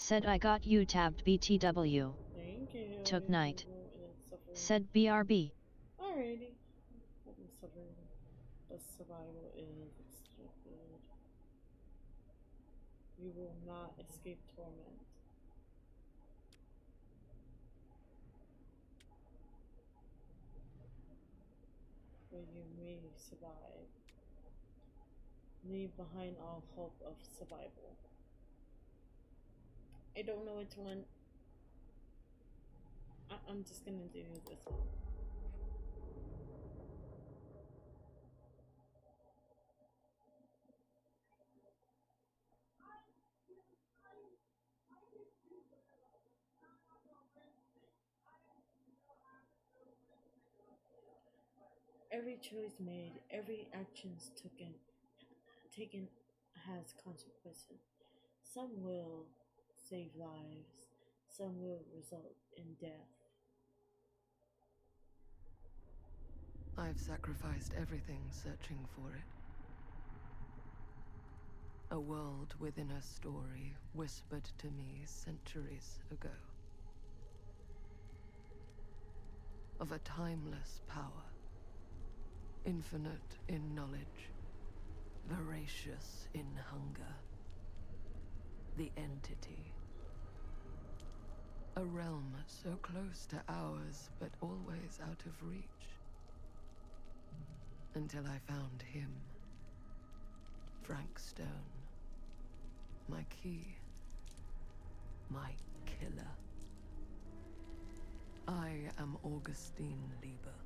Said I got you tabbed BTW. Thank you. Took night. Said BRB. Alrighty. The survival is stupid. You will not escape torment. But you may survive. Leave behind all hope of survival. I don't know which one. I'm just gonna do this one. Every choice made, every actions taken has consequences. Some will save lives, some will result in death. I've sacrificed everything searching for it. A world within a story whispered to me centuries ago. Of a timeless power, infinite in knowledge, voracious in hunger. The entity. A realm so close to ours, but always out of reach. Until I found him. Frank Stone. My key. My killer. I am Augustine Lieber.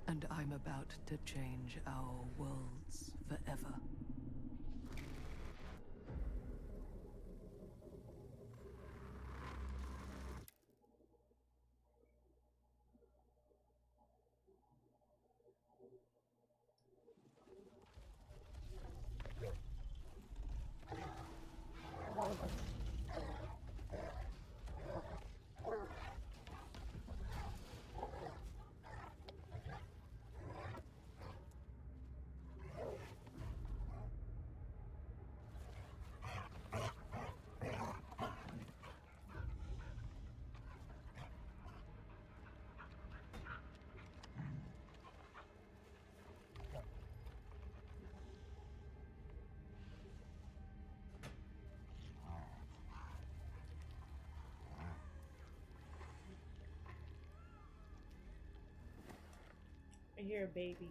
And I'm about to change our worlds forever. I hear a baby.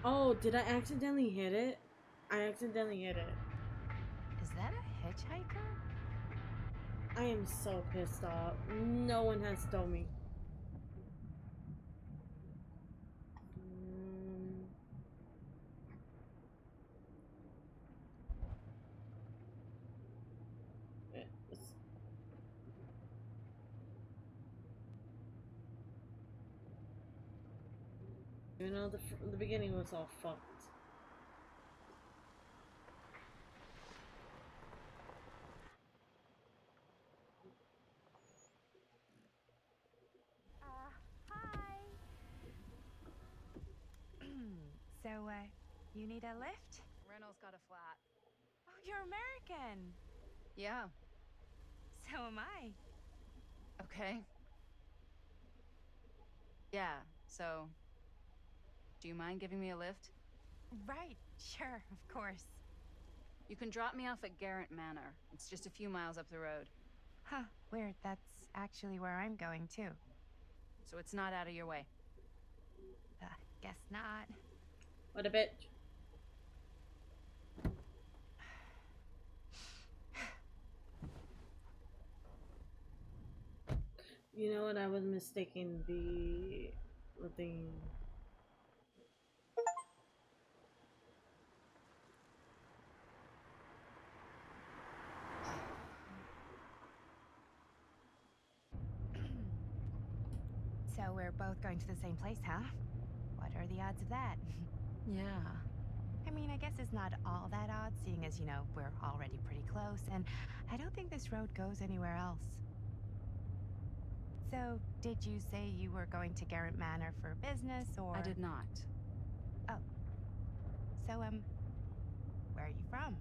Oh, did I accidentally hit it? I accidentally hit it. Is that a hitchhiker? I am so pissed off. No one has told me. It's- You know, the beginning was all fucked. Hi. So, you need a lift? Reynolds got a flat. Oh, you're American! Yeah. So am I. Okay. Yeah, so... Do you mind giving me a lift? Right, sure, of course. You can drop me off at Garrett Manor. It's just a few miles up the road. Huh, weird. That's actually where I'm going, too. So it's not out of your way. Guess not. What a bitch. You know what? I was mistaking the thing. So we're both going to the same place, huh? What are the odds of that? Yeah. I mean, I guess it's not all that odd, seeing as, you know, we're already pretty close, and I don't think this road goes anywhere else. So, did you say you were going to Garrett Manor for business, or...? I did not. Oh. So, where are you from?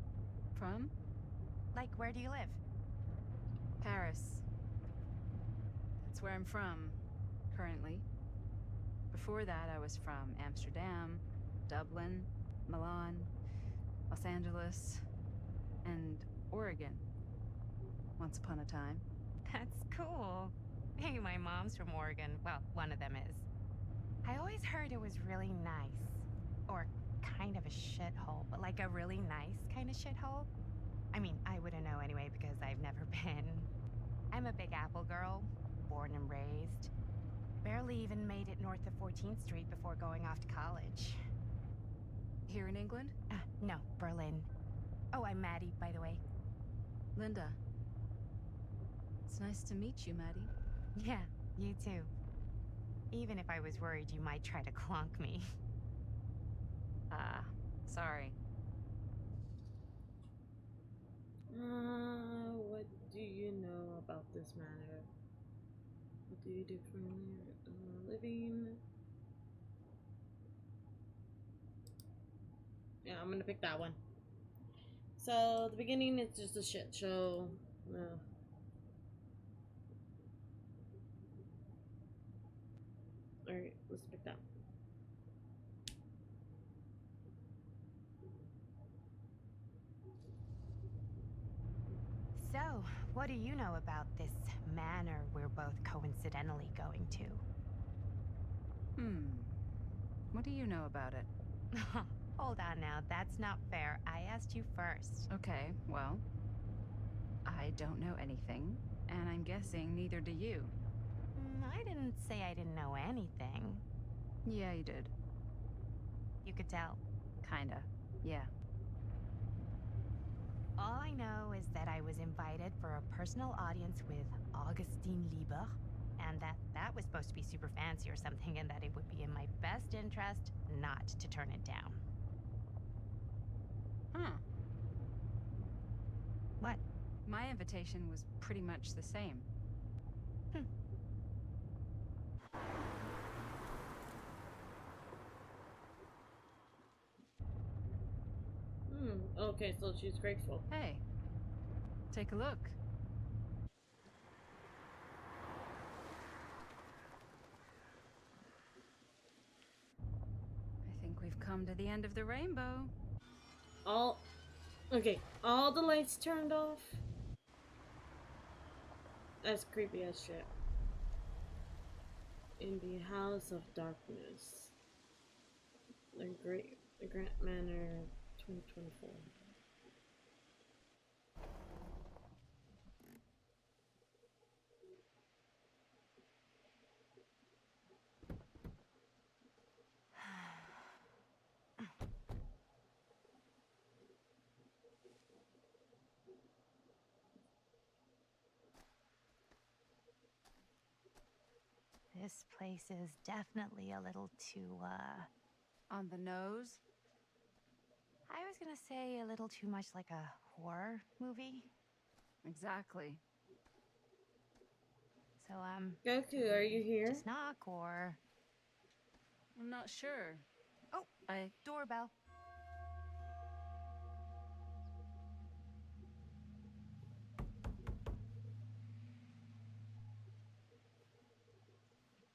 From? Like, where do you live? Paris. That's where I'm from, currently. Before that, I was from Amsterdam, Dublin, Milan, Los Angeles, and Oregon. Once upon a time. That's cool. Hey, my mom's from Oregon. Well, one of them is. I always heard it was really nice. Or kind of a shithole, but like a really nice kind of shithole. I mean, I wouldn't know anyway because I've never been. I'm a Big Apple girl, born and raised. Barely even made it north of 14th Street before going off to college. Here in England? No, Berlin. Oh, I'm Maddie, by the way. Linda. It's nice to meet you, Maddie. Yeah, you too. Even if I was worried you might try to clonk me. Sorry. What do you know about this matter? What do you do for a living? Yeah, I'm gonna pick that one. So, the beginning is just a shit show. Alright, let's pick that. So, what do you know about this manor we're both coincidentally going to? What do you know about it? Hold on now, that's not fair. I asked you first. Okay, well... I don't know anything, and I'm guessing neither do you. I didn't say I didn't know anything. Yeah, you did. You could tell. Kinda. Yeah. All I know is that I was invited for a personal audience with Augustine Lieber, and that was supposed to be super fancy or something, and that it would be in my best interest not to turn it down. Huh. What? My invitation was pretty much the same. Okay, so she's grateful. Hey. Take a look. I think we've come to the end of the rainbow. All the lights turned off. That's creepy as shit. In the House of Darkness. The Grant Manor 2024. This place is definitely a little too, On the nose? I was gonna say a little too much like a horror movie. Exactly. So, Goku, are you here? just knock or... I'm not sure. Oh, door doorbell.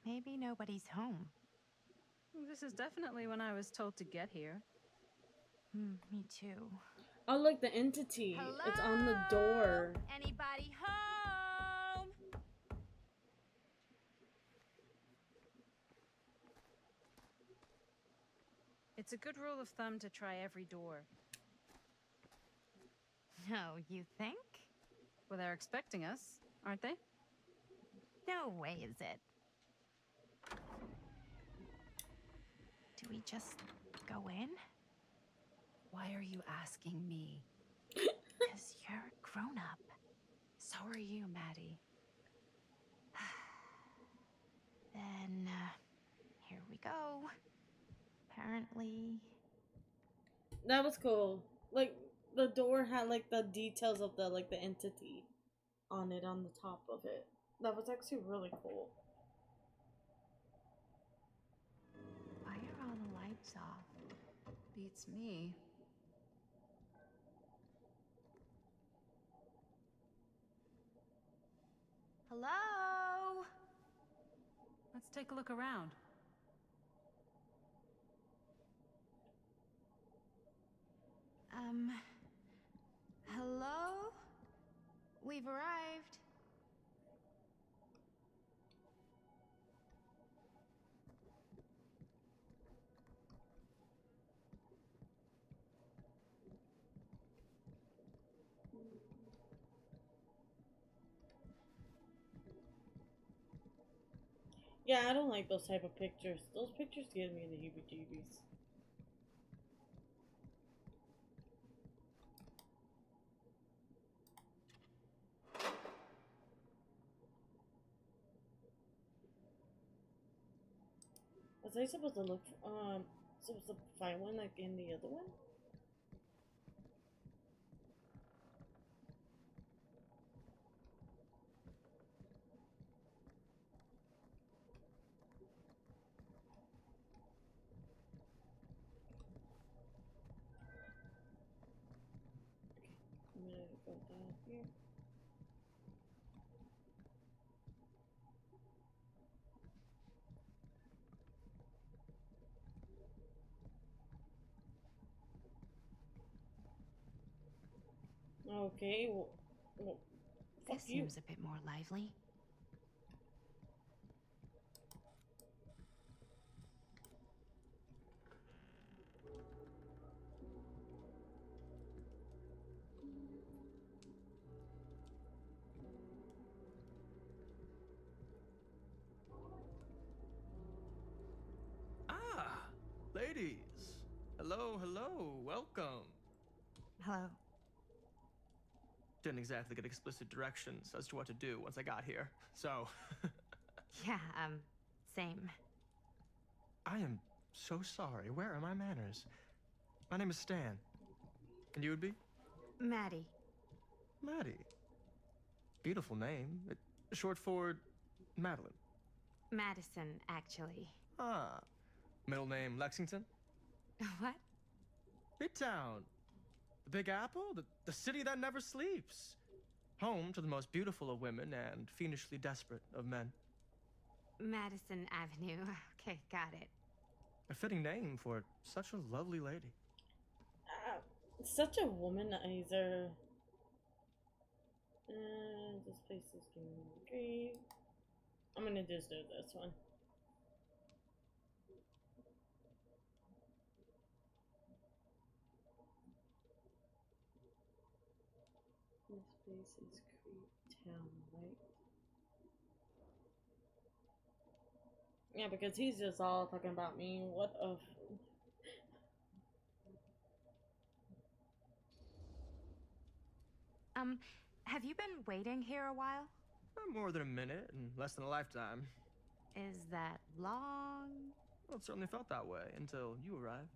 Maybe nobody's home. This is definitely when I was told to get here. Me too. Oh, look, the entity. Hello? It's on the door. Anybody home? It's a good rule of thumb to try every door. No, you think? Well, they're expecting us, aren't they? No way is it. Do we just go in? Why are you asking me? Because you're a grown-up. So are you, Maddie. Then, here we go. Apparently... That was cool. Like, the door had, like, the details of the, like, the entity on it, on the top of it. That was actually really cool. Why are all the lights off? Beats me. Hello? Let's take a look around. Hello? We've arrived. Yeah, I don't like those type of pictures. Those pictures give me the heebie-jeebies. Was I supposed to look for, supposed to find one like in the other one? I'm gonna go down here. Okay, well, fuck This you. seems a bit more lively. Ah, ladies. Hello, hello, welcome. Hello. Didn't exactly get explicit directions as to what to do once I got here, so. Yeah, same. I am so sorry. Where are my manners? My name is Stan. And you would be? Maddie. Maddie. Beautiful name. Short for Madeline. Madison, actually. Ah. Middle name Lexington? What? Midtown. The Big Apple? The city that never sleeps. Home to the most beautiful of women and fiendishly desperate of men. Madison Avenue. Okay, got it. A fitting name for such a lovely lady. Such a womanizer. This place is getting great. I'm gonna just do this one. This place is Creep Town, right? Yeah, because he's just all talking about me. What a... Have you been waiting here a while? More than a minute and less than a lifetime. Is that long? Well, it certainly felt that way until you arrived.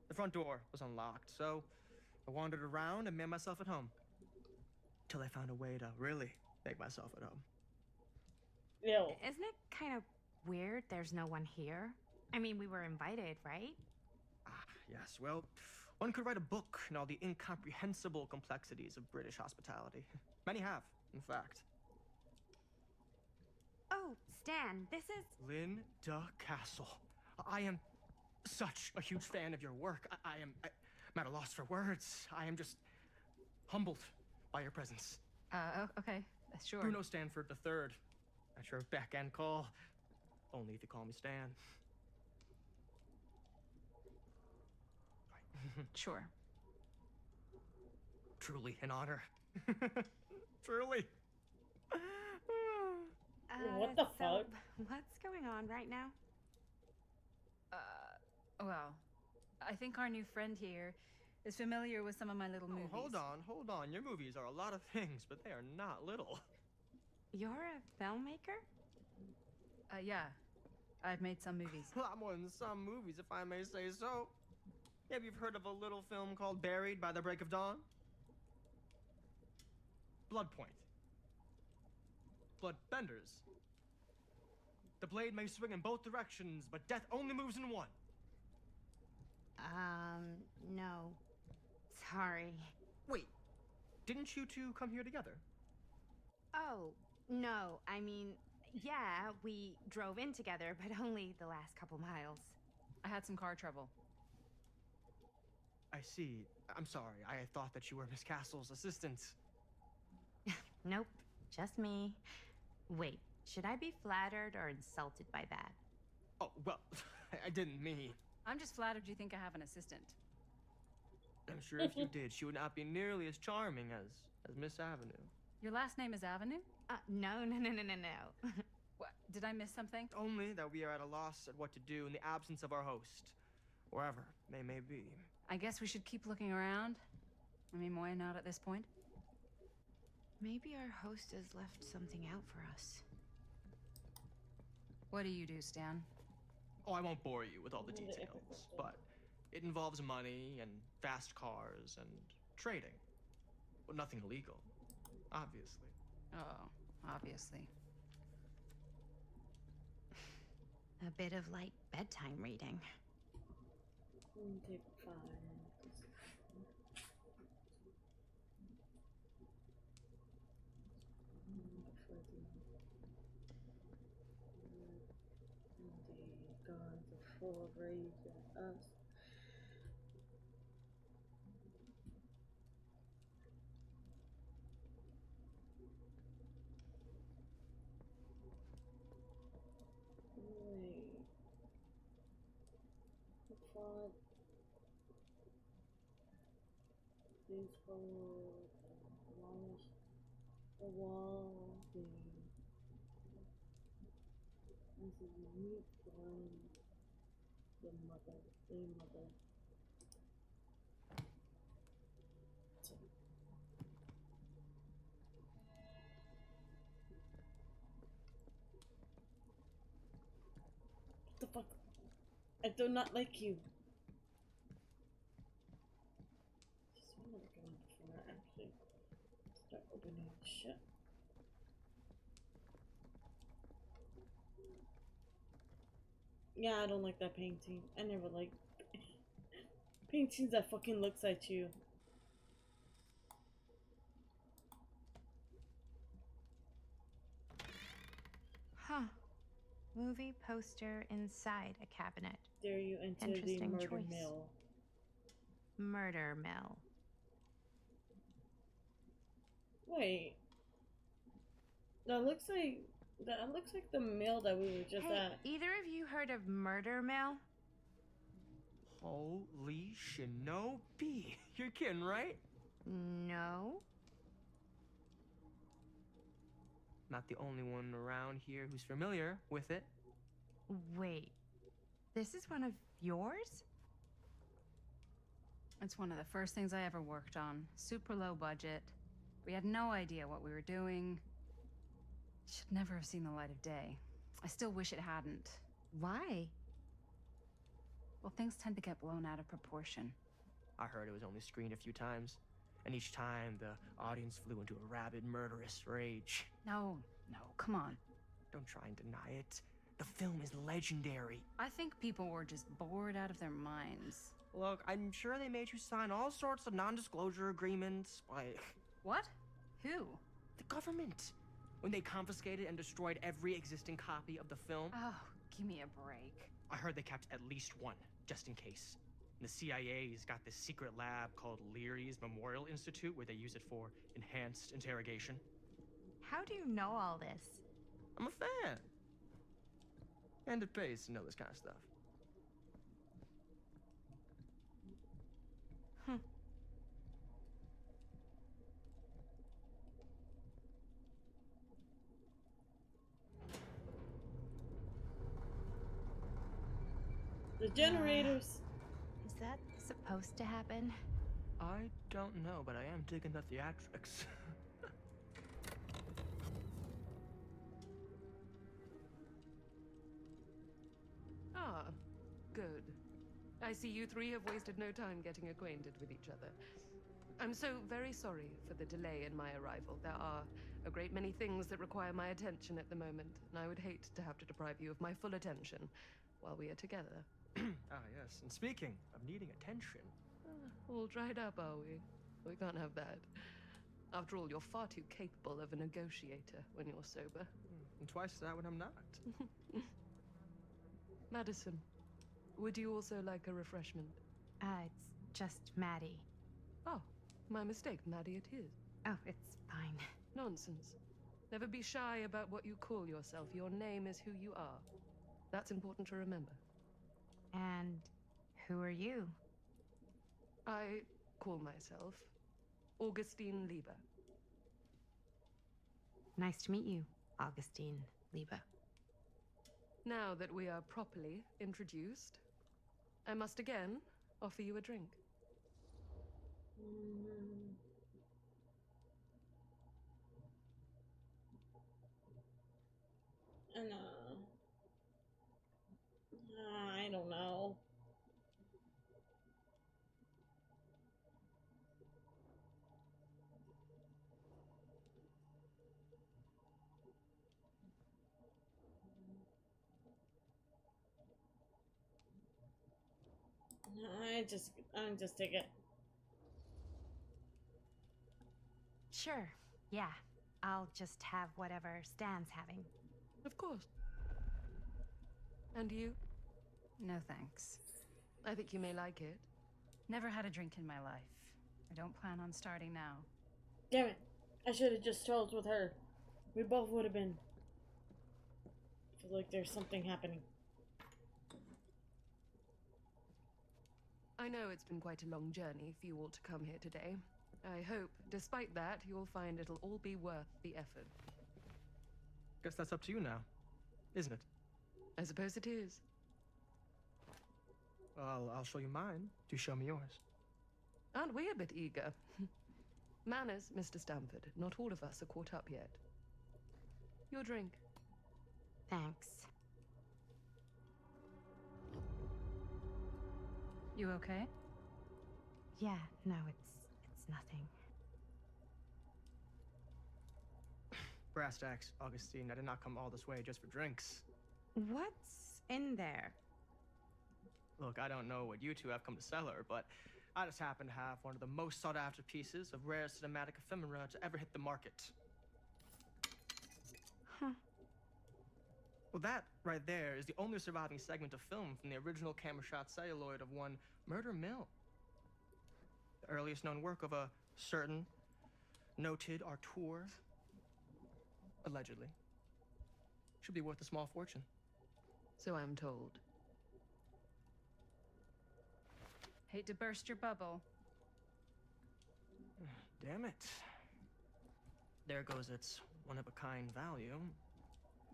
The front door was unlocked, so I wandered around and made myself at home. Till I found a way to really make myself at home. Ew. Isn't it kind of weird there's no one here? I mean, we were invited, right? Ah, yes, well, one could write a book in all the incomprehensible complexities of British hospitality. Many have, in fact. Oh, Stan, this is... Linda Castle. I am such a huge fan of your work. I'm at a loss for words. I am just humbled by your presence. Okay, sure. Bruno Stanford III, at your beck and call. Only if you call me Stan. Sure. Truly an honor. Truly. What the so, fuck? What's going on right now? Well, I think our new friend here is familiar with some of my little movies. Hold on. Your movies are a lot of things, but they are not little. You're a filmmaker? Yeah. I've made some movies. A lot more than some movies, if I may say so. Maybe you've heard of a little film called Buried by the Break of Dawn? Blood Point. Bloodbenders. The blade may swing in both directions, but death only moves in one. No. Sorry. Wait, didn't you two come here together? Oh, no. I mean, yeah, we drove in together, but only the last couple miles. I had some car trouble. I see. I'm sorry. I thought that you were Miss Castle's assistant. Nope, just me. Wait, should I be flattered or insulted by that? Oh, well, I didn't mean. I'm just flattered you think I have an assistant. I'm sure if you did, she would not be nearly as charming as Miss Avenue. Your last name is Avenue? No. What? Did I miss something? Only that we are at a loss at what to do in the absence of our host, wherever they may be. I guess we should keep looking around. I mean, why not at this point? Maybe our host has left something out for us. What do you do, Stan? Oh, I won't bore you with all the details, but it involves money and fast cars and trading. But nothing illegal, obviously. Oh, obviously. A bit of light bedtime reading. Take 5. The gods are full of rage at us. Wait. The plot. These follow demolish the wall. This is unique one. The mother. What the fuck? I do not like you. Just want to go before I actually start opening shit. Yeah, I don't like that painting. I never like paintings that fucking looks at you. Huh. Movie poster inside a cabinet. Dare you enter the Interesting murder choice. mill? Murder mill. Wait. That looks like the mill that we were just Hey, at. either of you heard of murder mill? Holy shinobi. You're kidding, right? No. Not the only one around here who's familiar with it. Wait. This is one of yours? It's one of the first things I ever worked on. Super low budget. We had no idea what we were doing. Should never have seen the light of day. I still wish it hadn't. Why? Well, things tend to get blown out of proportion. I heard it was only screened a few times, and each time the audience flew into a rabid, murderous rage. No, come on. Don't try and deny it. The film is legendary. I think people were just bored out of their minds. Look, I'm sure they made you sign all sorts of non-disclosure agreements, like What? Who? the government. When they confiscated and destroyed every existing copy of the film. Oh, give me a break. I heard they kept at least one, just in case. The CIA's got this secret lab called Leary's Memorial Institute where they use it for enhanced interrogation. How do you know all this? I'm a fan. And it pays to know this kind of stuff. The generators. Is that supposed to happen? I don't know, but I am digging the theatrics. Ah, good. I see you three have wasted no time getting acquainted with each other. I'm so very sorry for the delay in my arrival. There are a great many things that require my attention at the moment, and I would hate to have to deprive you of my full attention while we are together. Ah, yes. And speaking of needing attention. All dried up, are we? We can't have that. After all, you're far too capable of a negotiator when you're sober. And twice that when I'm not. Madison, would you also like a refreshment? It's just Maddie. Oh, my mistake, Maddie it is. Oh, it's fine. Nonsense. Never be shy about what you call yourself. Your name is who you are. That's important to remember. And who are you? I call myself Augustine Lieber. Nice to meet you, Augustine Lieber. Now that we are properly introduced, I must again offer you a drink. And I don't know. I just take it. Sure, yeah. I'll just have whatever Stan's having. Of course. And you? No thanks. I think you may like it. Never had a drink in my life. I don't plan on starting now. Damn it. I should have just told with her. We both would have been. I feel like there's something happening. I know it's been quite a long journey for you all to come here today. I hope, despite that, you'll find it'll all be worth the effort. Guess that's up to you now, isn't it? I suppose it is. Well, I'll show you mine. Do show me yours. Aren't we a bit eager? Manners, Mr. Stamford. Not all of us are caught up yet. Your drink. Thanks. You okay? Yeah, no, it's nothing. Brass tacks, Augustine. I did not come all this way just for drinks. What's in there? Look, I don't know what you two have come to cellar, but I just happen to have one of the most sought-after pieces of rare cinematic ephemera to ever hit the market. Huh. Well, that right there is the only surviving segment of film from the original camera-shot celluloid of one Murder Mill. The earliest known work of a certain noted auteur, allegedly. Should be worth a small fortune. So I'm told. Hate to burst your bubble. Damn it. There goes its one-of-a-kind value.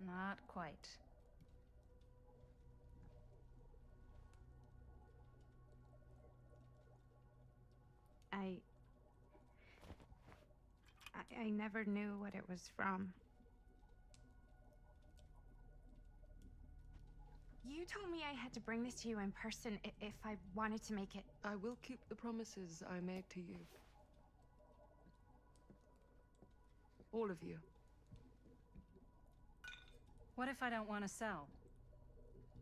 Not quite. I never knew what it was from. You told me I had to bring this to you in person if I wanted to make it. I will keep the promises I made to you. All of you. What if I don't want to sell?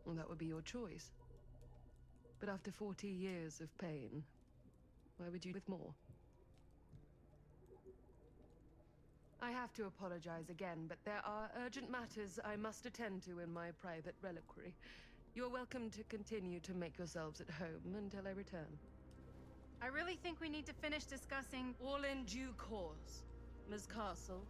Well, that would be your choice. But after 40 years of pain, why would you with more? I have to apologize again, but there are urgent matters I must attend to in my private reliquary. You're welcome to continue to make yourselves at home until I return. I really think we need to finish discussing. All in due course, Ms. Castle.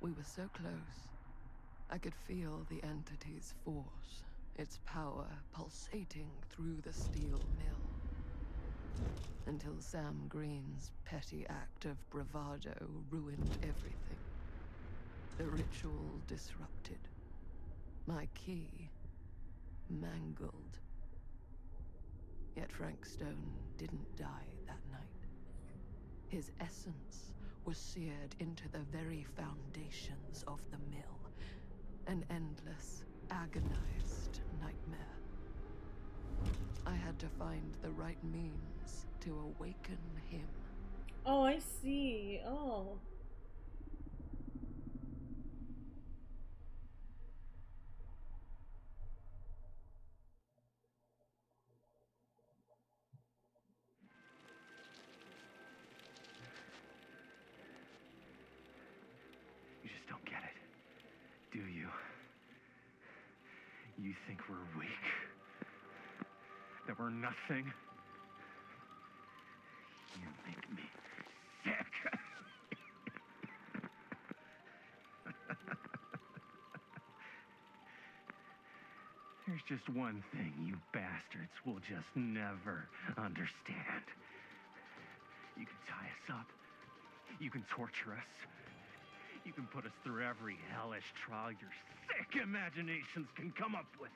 We were so close. I could feel the entity's force, its power pulsating through the steel mill. Until Sam Green's petty act of bravado ruined everything. The ritual disrupted. My key mangled. Yet Frank Stone didn't die that night. His essence was seared into the very foundations of the mill. An endless, agonized nightmare. I had to find the right means to awaken him. Oh, I see. Oh. You just don't get it, do you? You think we're weak? That we're nothing? You make me sick! There's just one thing you bastards will just never understand. You can tie us up. You can torture us. You can put us through every hellish trial your sick imaginations can come up with.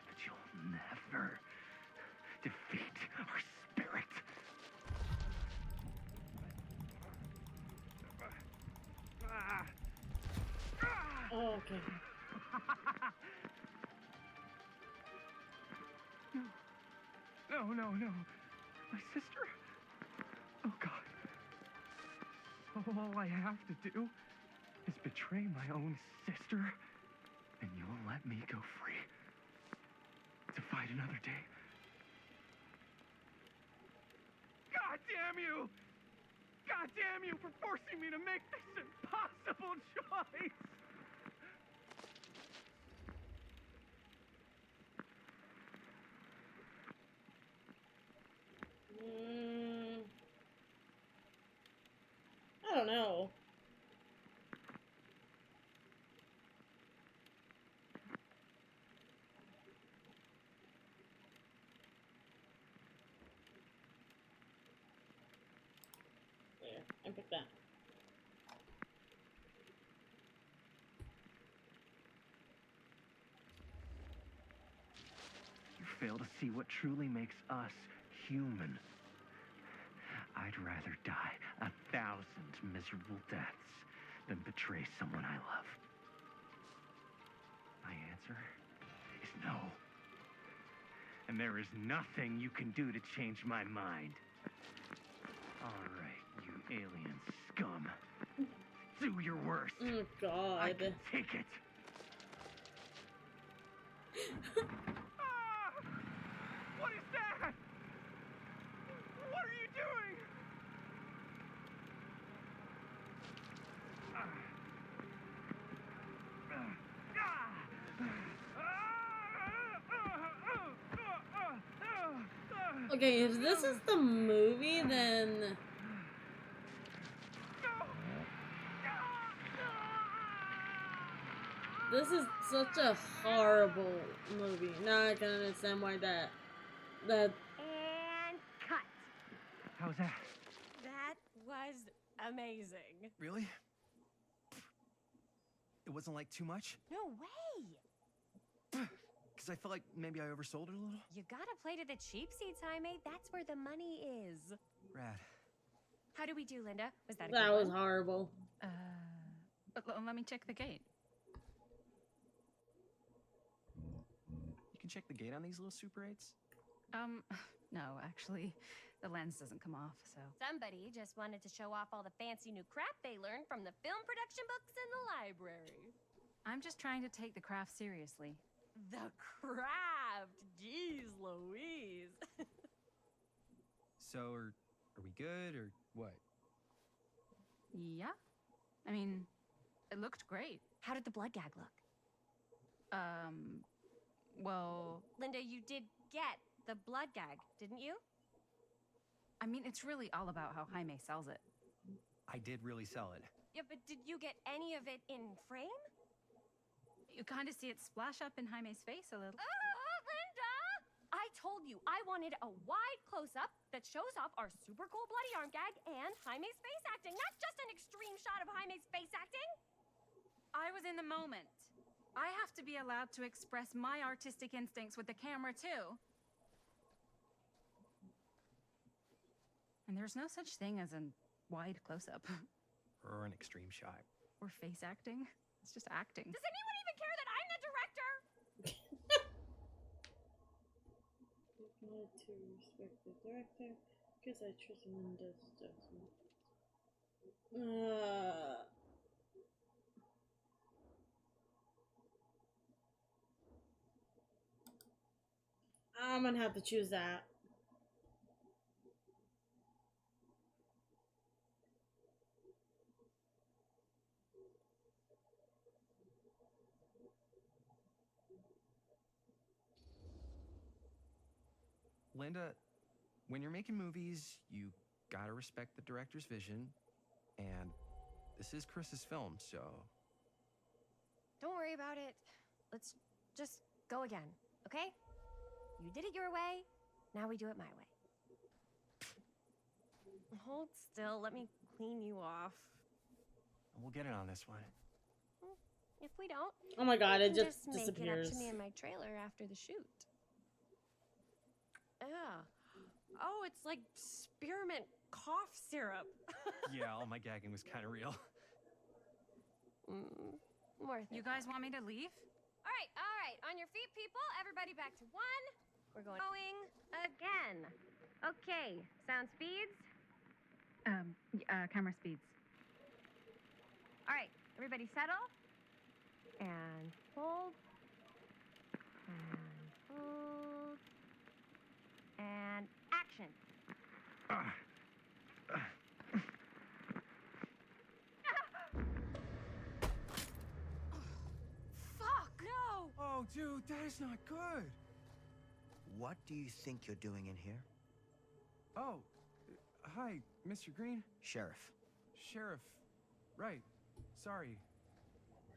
But you'll never defeat our spirit. Oh, okay. No. My sister? Oh, God. All I have to do is betray my own sister, and you'll let me go free to fight another day. God damn you! God damn you for forcing me to make this impossible choice! I don't know. There, I picked that. You fail to see what truly makes us human. I'd rather die 1,000 miserable deaths than betray someone I love. My answer is no. And there is nothing you can do to change my mind. All right, you alien scum. Do your worst. Oh, God. I can take it. Ah! What is that? What are you doing? Okay, if this is the movie, then... This is such a horrible movie. Now I can understand why that... And cut. How's that? That was amazing. Really? It wasn't like too much? No way. Because I felt like maybe I oversold it a little? You gotta play to the cheap seats, Jaime. That's where the money is. Rad. How do we do, Linda? Was that a That good was one? horrible. Let me check the gate. You can check the gate on these little Super 8s? No, actually, the lens doesn't come off, so. Somebody just wanted to show off all the fancy new crap they learned from the film production books in the library. I'm just trying to take the craft seriously. The craft! Jeez Louise! So, are we good, or what? Yeah. I mean, it looked great. How did the blood gag look? Well, Linda, you did get the blood gag, didn't you? I mean, it's really all about how Jaime sells it. I did really sell it. Yeah, but did you get any of it in frame? You kind of see it splash up in Jaime's face a little. Linda! I told you I wanted a wide close-up that shows off our super cool bloody arm gag and Jaime's face acting, not just an extreme shot of Jaime's face acting. I was in the moment. I have to be allowed to express my artistic instincts with the camera, too. And there's no such thing as a wide close-up. Or an extreme shot. Or face acting. It's just acting. Does anyone even care that I'm the director? Not to respect the director because I trust Linda's judgment. I'm gonna have to choose that. Linda, when you're making movies, you gotta respect the director's vision, and this is Chris's film, so... Don't worry about it. Let's just go again, okay? You did it your way, now we do it my way. Hold still, let me clean you off. We'll get it on this one. If we don't, Oh my god, you it can just make disappears. it up to me in my trailer after the shoot. Yeah. Oh, it's like spearmint cough syrup. Yeah, all my gagging was kind of real. More You guys want me to leave? All right. On your feet, people. Everybody back to one. We're going again. Okay. Sound speeds. Camera speeds. All right. Everybody settle. And hold. And hold. And action. Fuck! No! Oh, dude, that is not good. What do you think you're doing in here? Oh, hi, Mr. Green. Sheriff. Sheriff. Right. Sorry.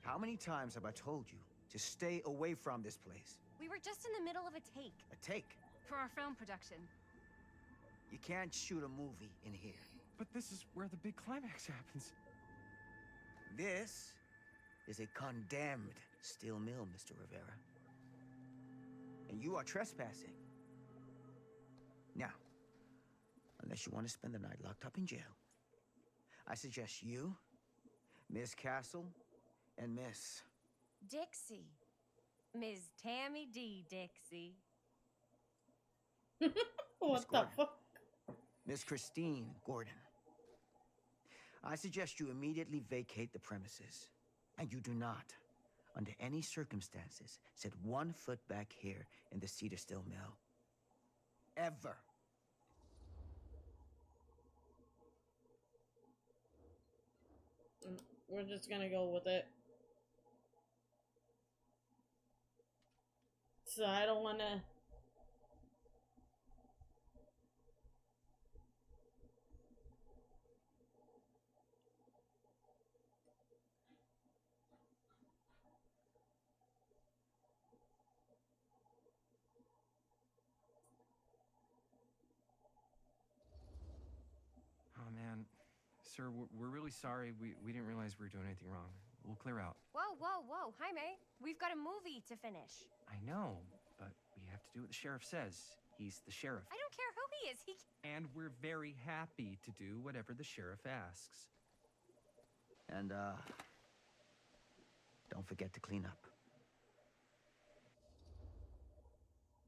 How many times have I told you to stay away from this place? We were just in the middle of a take. A take. For our film production. You can't shoot a movie in here. But this is where the big climax happens. This is a condemned steel mill, Mr. Rivera. And you are trespassing. Now, unless you want to spend the night locked up in jail, I suggest you, Miss Castle, and Miss... Dixie. Ms. Tammy D. Dixie. What the fuck? Miss Christine Gordon. I suggest you immediately vacate the premises. And you do not, under any circumstances, set 1 foot back here in the Cedar Still Mill. Ever. We're just gonna go with it. So I don't wanna... Oh, man. Sir, we're really sorry. We didn't realize we were doing anything wrong. We'll clear out. Whoa. Jaime, we've got a movie to finish. I know, but we have to do what the sheriff says. He's the sheriff. I don't care who he is. And we're very happy to do whatever the sheriff asks. And, don't forget to clean up.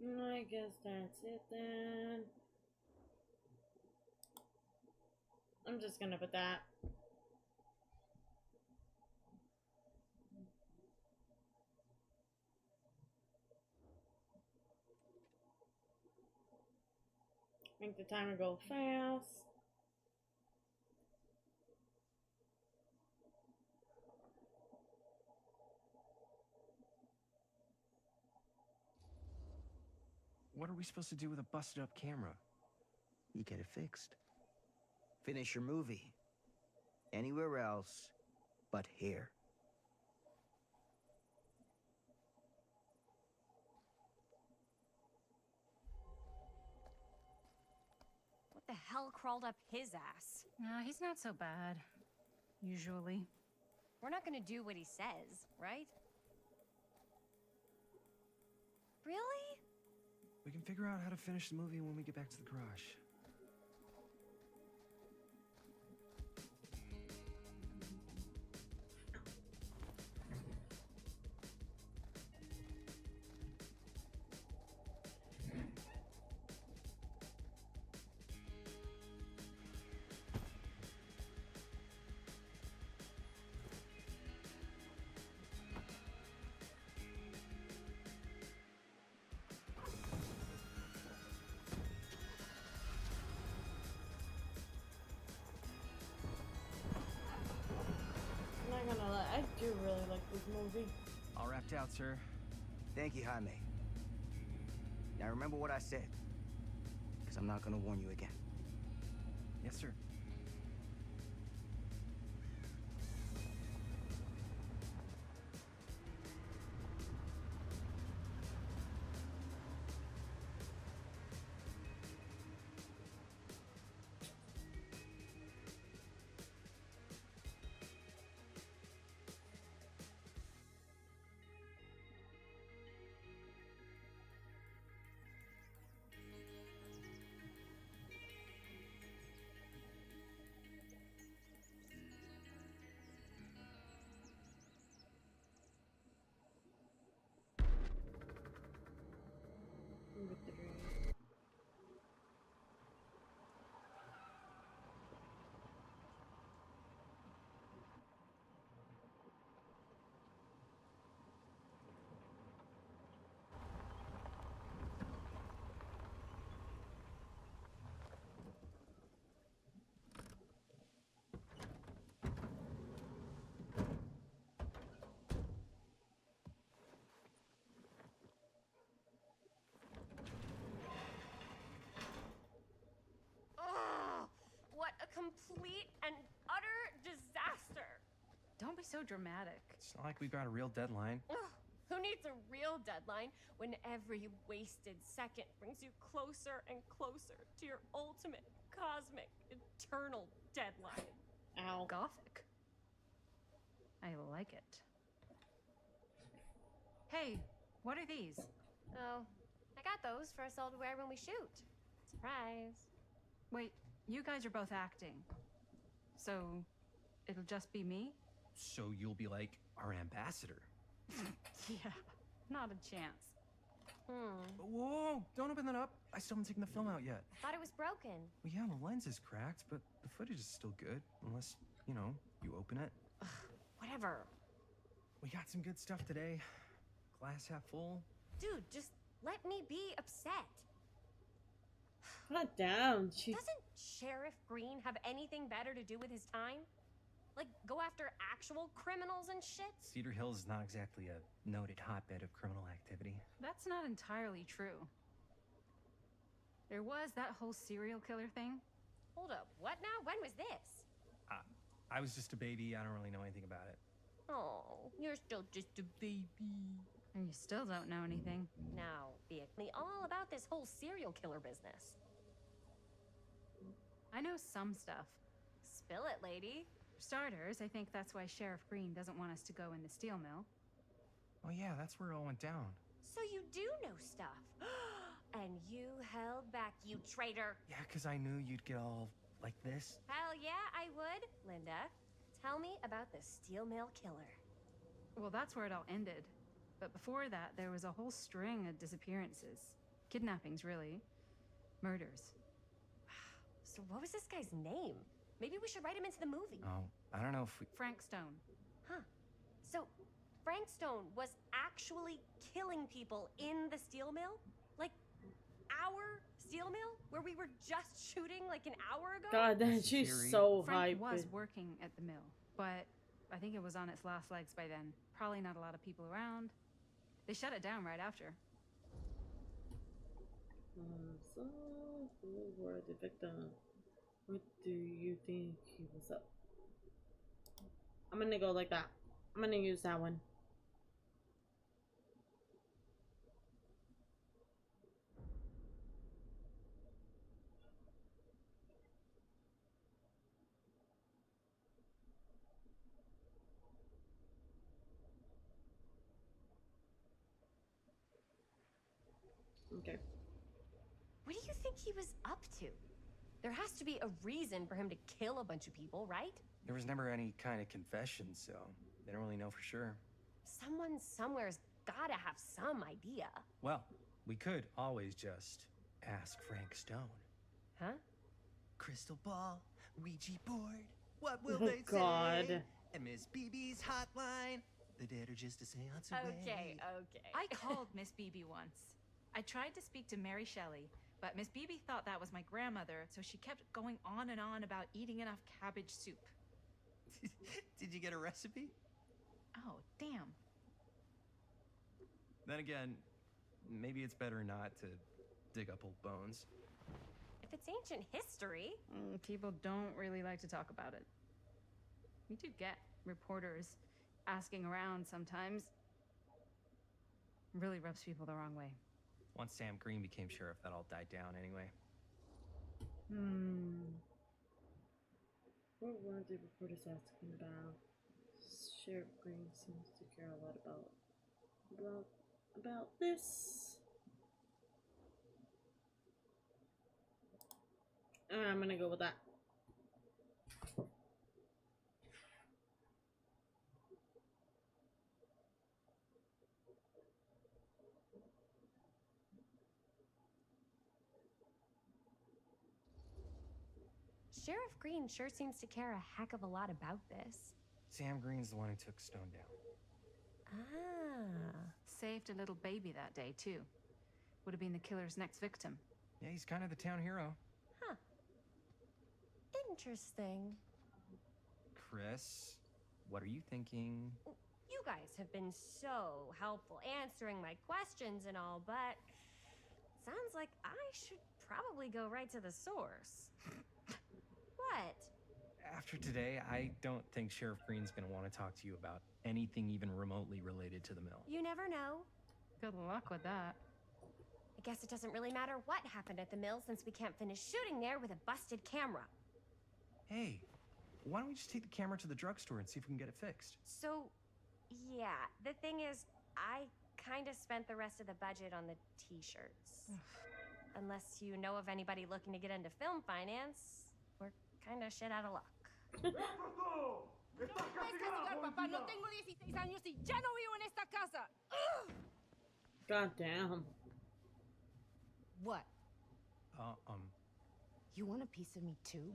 I guess that's it then. I'm just gonna put that. Make the timer go fast. What are we supposed to do with a busted up camera? You get it fixed. Finish your movie. Anywhere else but here. What the hell crawled up his ass? He's not so bad. Usually. We're not gonna do what he says, right? Really? We can figure out how to finish the movie when we get back to the garage. I'm not gonna lie, I do really like this movie. All wrapped out, sir. Thank you, Jaime. Now remember what I said, because I'm not gonna warn you again. Yes, sir. Ugh! What a complete and utter disaster! Don't be so dramatic. It's not like we've got a real deadline. Ugh, who needs a real deadline when every wasted second brings you closer and closer to your ultimate, cosmic, eternal deadline? Ow. Gothic. I like it. Hey, what are these? Oh, I got those for us all to wear when we shoot. Surprise. Wait, you guys are both acting. So, it'll just be me? So you'll be like our ambassador. Yeah, not a chance. Whoa, don't open that up. I still haven't taken the film out yet. Thought it was broken. Well, yeah, the lens is cracked, but the footage is still good. Unless, you know, you open it. Whatever. We got some good stuff today. Glass half full. Dude, just let me be upset. Calm down. She's Doesn't Sheriff Green have anything better to do with his time? Like, go after actual criminals and shit? Cedar Hills is not exactly a noted hotbed of criminal activity. That's not entirely true. There was that whole serial killer thing. Hold up, what now? When was this? I was just a baby. I don't really know anything about it. Oh, you're still just a baby. And you still don't know anything. Now, be me all about this whole serial killer business. I know some stuff. Spill it, lady. For starters, I think that's why Sheriff Green doesn't want us to go in the steel mill. Oh yeah, that's where it all went down. So you do know stuff. And you held back, you traitor. Yeah, because I knew you'd get all like this. Hell yeah, I would. Linda, tell me about the steel mill killer. Well, that's where it all ended. But before that, there was a whole string of disappearances. Kidnappings, really. Murders. So what was this guy's name? Maybe we should write him into the movie. Oh, I don't know if we... Frank Stone. Huh. So Frank Stone was actually killing people in the steel mill? Like our steel mill? Where we were just shooting like an hour ago? God, then That's the she's theory. so Frank hyped. was working at the mill, but I think it was on its last legs by then. Probably not a lot of people around. They shut it down right after. So, who were the victim? What do you think he was up? I'm gonna go like that. I'm gonna use that one. Okay. What do you think he was up to? There has to be a reason for him to kill a bunch of people, right? There was never any kind of confession, so they don't really know for sure. Someone somewhere's gotta have some idea. Well, we could always just ask Frank Stone. Huh? Crystal ball, Ouija board. What will Oh, they God. say? And Miss BB's hotline. The dead are just a seance away. Okay. I called Miss Beebe once. I tried to speak to Mary Shelley, but Miss Beebe thought that was my grandmother, so she kept going on and on about eating enough cabbage soup. Did you get a recipe? Oh, damn. Then again, maybe it's better not to dig up old bones. If it's ancient history. People don't really like to talk about it. We do get reporters asking around sometimes. Really rubs people the wrong way. Once Sam Green became sheriff, that all died down anyway. What were the reporters asking about? Sheriff Green seems to care a lot about this. I'm gonna go with that. Sheriff Green sure seems to care a heck of a lot about this. Sam Green's the one who took Stone down. Ah. Saved a little baby that day, too. Would have been the killer's next victim. Yeah, he's kind of the town hero. Huh. Interesting. Chris, what are you thinking? You guys have been so helpful answering my questions and all, but sounds like I should probably go right to the source. What? After today, I don't think Sheriff Green's gonna want to talk to you about anything even remotely related to the mill. You never know. Good luck with that. I guess it doesn't really matter what happened at the mill since we can't finish shooting there with a busted camera. Hey, why don't we just take the camera to the drugstore and see if we can get it fixed? So, yeah, the thing is, I kind of spent the rest of the budget on the t-shirts. Unless you know of anybody looking to get into film finance, we're kind of shit out of luck. God damn. What? Uh, You want a piece of me too?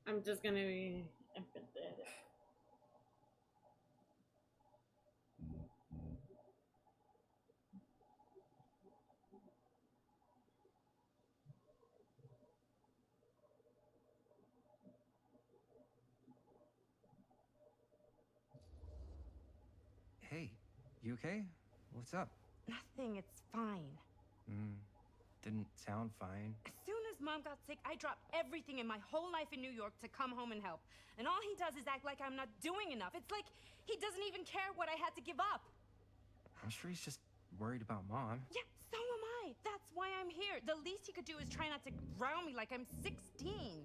I'm just gonna be empathetic. hey, you okay? What's up? Nothing, it's fine. Didn't sound fine. As soon as Mom got sick, I dropped everything in my whole life in New York to come home and help. And all he does is act like I'm not doing enough. It's like he doesn't even care what I had to give up. I'm sure he's just worried about Mom. Yeah, so am I. That's why I'm here. The least he could do is try not to ground me like I'm 16.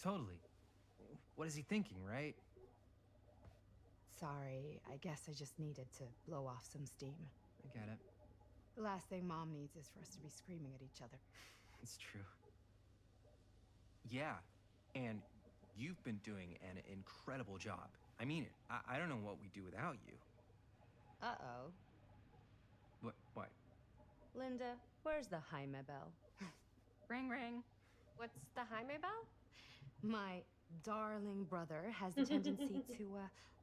Totally. What is he thinking, right? Sorry, I guess I just needed to blow off some steam. I get it. The last thing Mom needs is for us to be screaming at each other. It's true. Yeah, and you've been doing an incredible job. I mean it. I don't know what we'd do without you. Uh-oh. What? Linda, where's the Jaime bell? Ring, ring. What's the Jaime bell? My darling brother has the tendency to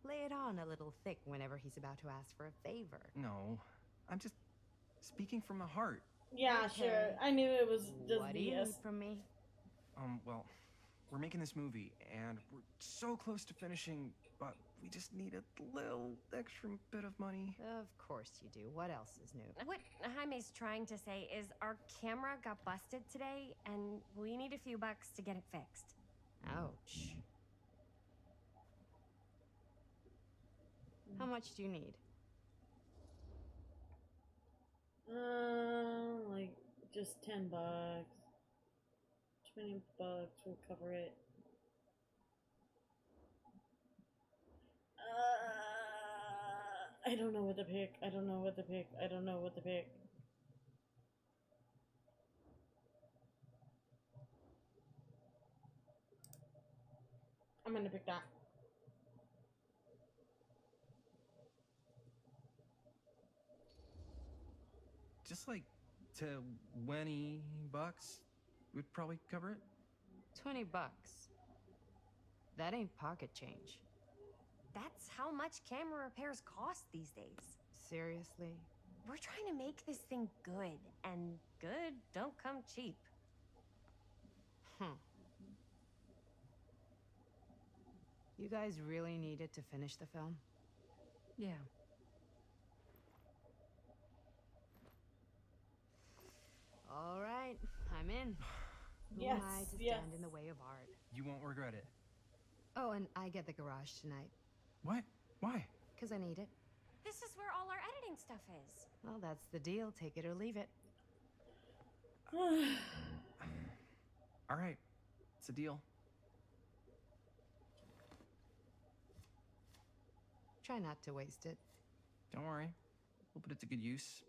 lay it on a little thick whenever he's about to ask for a favor. No, I'm just speaking from the heart. Yeah, Okay. sure. I knew it was just What do you BS. need from me? Well, we're making this movie, and we're so close to finishing, but we just need a little extra bit of money. Of course you do. What else is new? What Jaime's trying to say is our camera got busted today, and we need a few bucks to get it fixed. Ouch. How much do you need? Like just $10. $20 will cover it. I don't know what to pick. I don't know what to pick. I don't know what to pick. I'm gonna pick that. Just like $20 would probably cover it. $20. That ain't pocket change. That's how much camera repairs cost these days. Seriously? We're trying to make this thing good, and good don't come cheap. You guys really needed to finish the film? Yeah. All right, I'm in. Who Yes, am I to yes. stand in the way of art? You won't regret it. Oh, and I get the garage tonight, What? Why? because I need it. This is where all our editing stuff is. Well, that's the deal. Take it or leave it. All right, it's a deal. Try not to waste it. Don't worry, we'll put it to good use.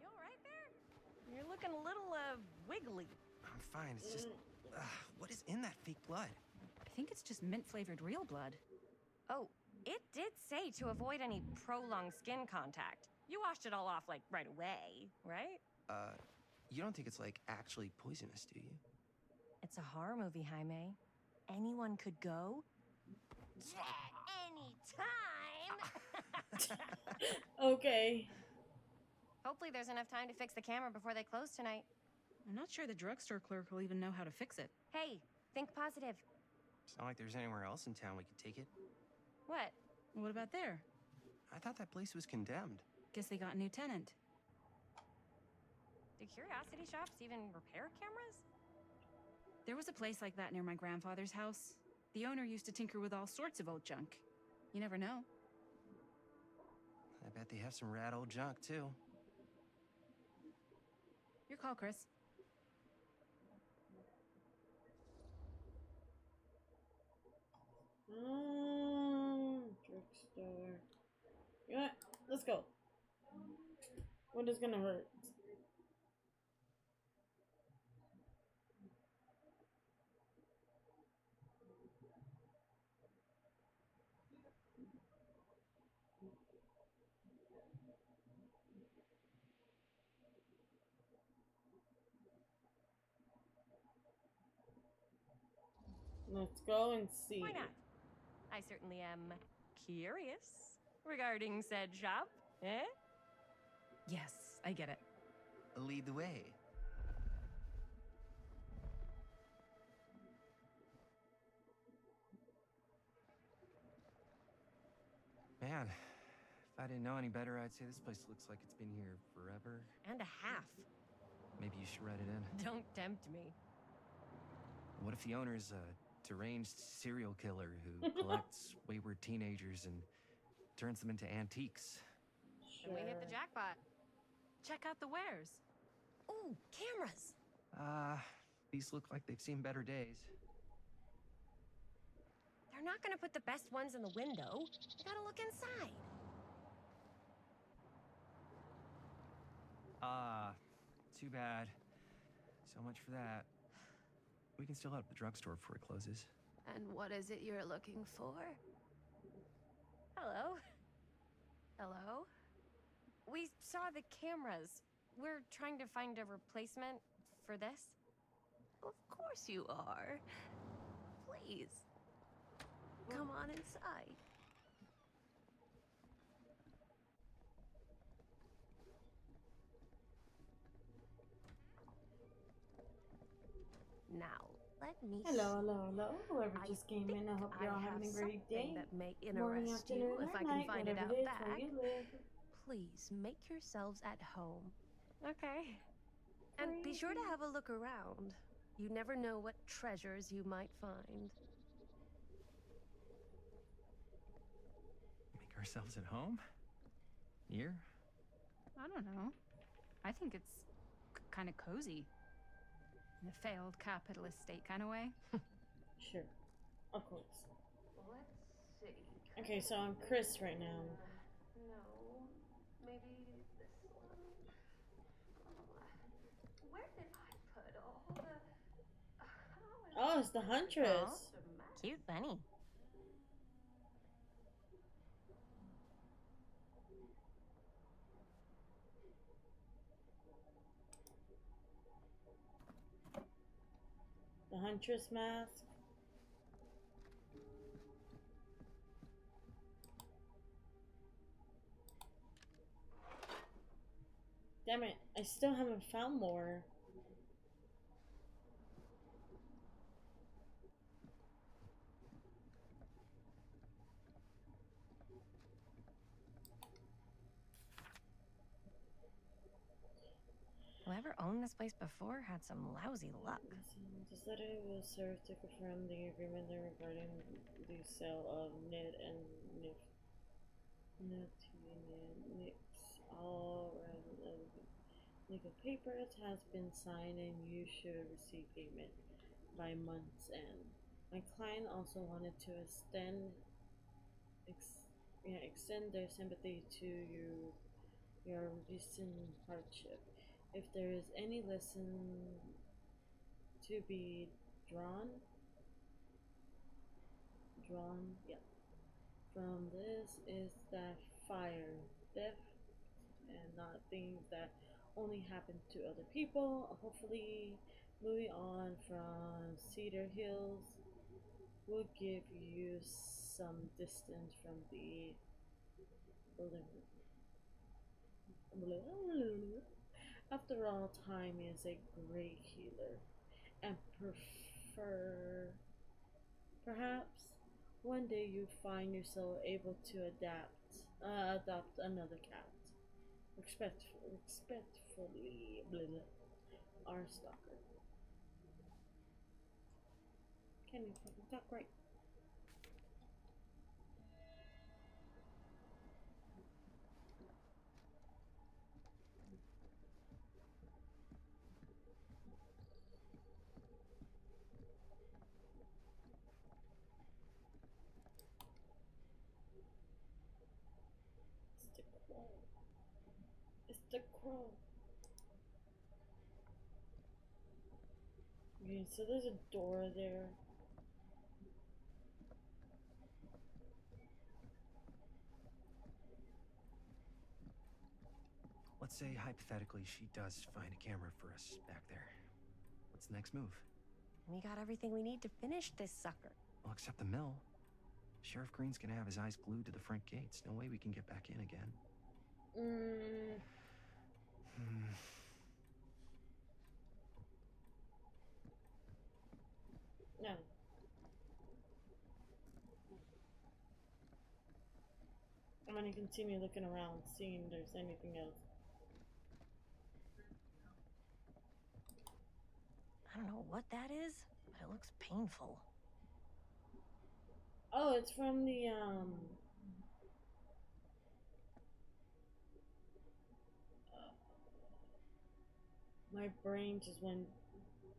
You all right there? You're looking a little, wiggly. I'm fine. It's just, what is in that fake blood? I think it's just mint-flavored real blood. Oh, it did say to avoid any prolonged skin contact. You washed it all off, like, right away, right? You don't think it's, like, actually poisonous, do you? It's a horror movie, Jaime. Anyone could go. Anytime! Okay. Hopefully there's enough time to fix the camera before they close tonight. I'm not sure the drugstore clerk will even know how to fix it. Hey, think positive. It's not like there's anywhere else in town we could take it. What? What about there? I thought that place was condemned. Guess they got a new tenant. Do curiosity shops even repair cameras? There was a place like that near my grandfather's house. The owner used to tinker with all sorts of old junk. You never know. I bet they have some rad old junk, too. Your call, Chris. Drugstore. You know what? Let's go. What is gonna hurt? Let's go and see. Why not? I certainly am curious regarding said shop, eh? Yes, I get it. Lead the way. Man, if I didn't know any better, I'd say this place looks like it's been here forever. And a half. Maybe you should write it in. Don't tempt me. What if the owner's a deranged serial killer who collects wayward teenagers and turns them into antiques? And we hit the jackpot. Check out the wares. Ooh, cameras. These look like they've seen better days. They're not gonna put the best ones in the window. You gotta look inside. Ah, too bad. So much for that. We can still head up the drugstore before it closes. And what is it you're looking for? Hello. Hello? We saw the cameras. We're trying to find a replacement for this. Of course you are. Please. Come on inside. Now, let me Hello, hello, hello. Whoever I just came in, I hope you're all have having a great day. something that may Morning, interest you, afternoon, if or I can night, find it whatever out it is back. where you live. Please make yourselves at home. Okay. And be sure to have a look around. You never know what treasures you might find. Make ourselves at home? Here? I don't know. I think it's kind of cozy. In a failed capitalist state kind of way. Sure. Of course. Let's see. Okay, so I'm Chris right now. No, maybe this one. Where did I put all the... Oh, it's the Huntress. Cute bunny. The Huntress mask. Damn it, I still haven't found more. Whoever owned this place before had some lousy luck. This letter will serve to confirm the agreement regarding the sale of knit and knits. All legal papers has been signed and you should receive payment by month's end. My client also wanted to extend their sympathy to your recent hardship. If there is any lesson to be drawn, yeah, from this is that fire, death, and not things that only happen to other people. Hopefully, moving on from Cedar Hills will give you some distance from the After all, time is a great healer, and perhaps one day you find yourself able to adopt another cat. Respectfully, our stalker. Can you fucking talk right? It's the crow. Okay, so there's a door there. Let's say, hypothetically, she does find a camera for us back there. What's the next move? We got everything we need to finish this sucker. Well, except the mill. Sheriff Green's gonna have his eyes glued to the front gates. No way we can get back in again. No. I'm gonna continue looking around, seeing if there's anything else. I don't know what that is, but it looks painful. Oh, it's from the my brain just went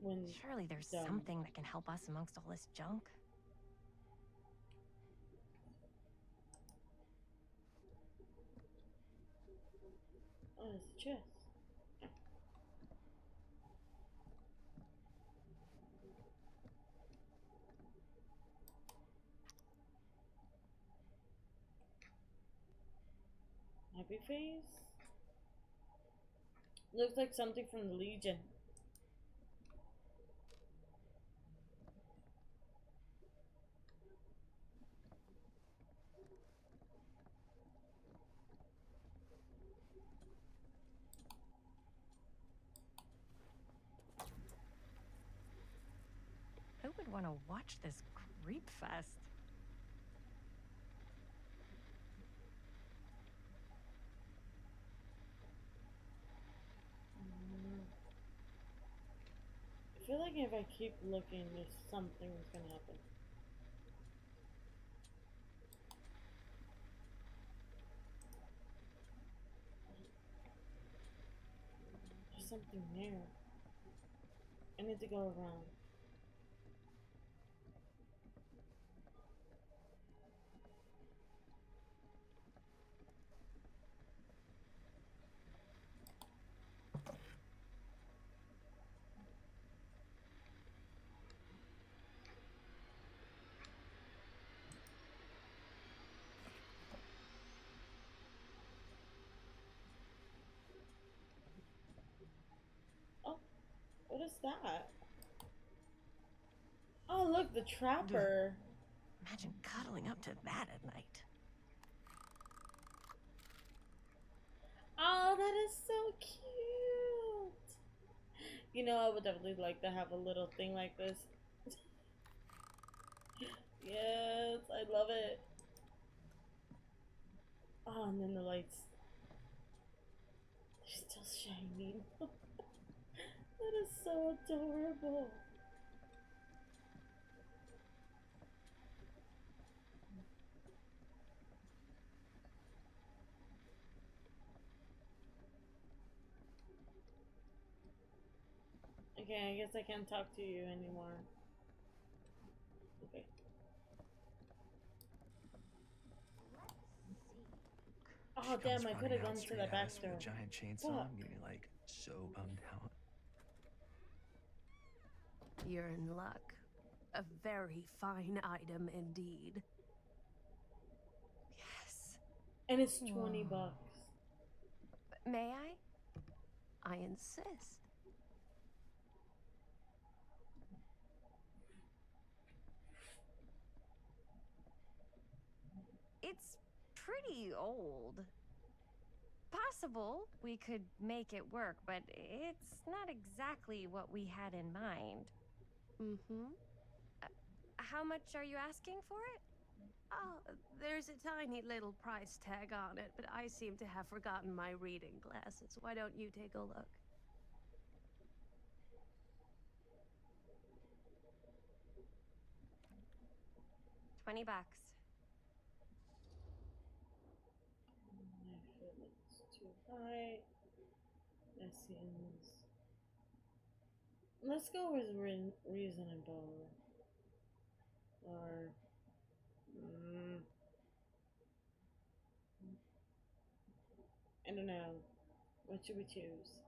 when Surely there's done. something that can help us amongst all this junk. Oh, it's a chest. Happy face? Looks like something from the Legion. Who would want to watch this creep fest? I feel like if I keep looking, there's something's gonna happen. There's something there. I need to go around. Oh, what is that? Oh, look, the trapper. Imagine cuddling up to that at night. Oh, that is so cute. You know, I would definitely like to have a little thing like this. Yes, I love it. Oh, and then the lights. They're still shining. That is so adorable. Okay, I guess I can't talk to you anymore. Okay. Oh damn, I could have gone to the back door. With a giant chainsaw, getting like so bummed out. You're in luck. A very fine item indeed. Yes. And it's 20 bucks. May I? I insist. It's pretty old. Possible we could make it work, but it's not exactly what we had in mind. Mm-hmm. How much are you asking for it? Oh, there's a tiny little price tag on it, but I seem to have forgotten my reading glasses. Why don't you take a look? $20. I feel like it's too high. That seems. Let's go with reasonable. Or. I don't know. What should we choose?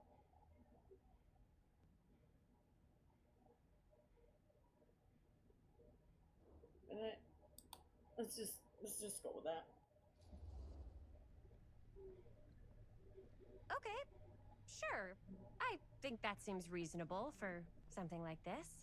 Let's just go with that. Okay, sure. I think that seems reasonable for something like this.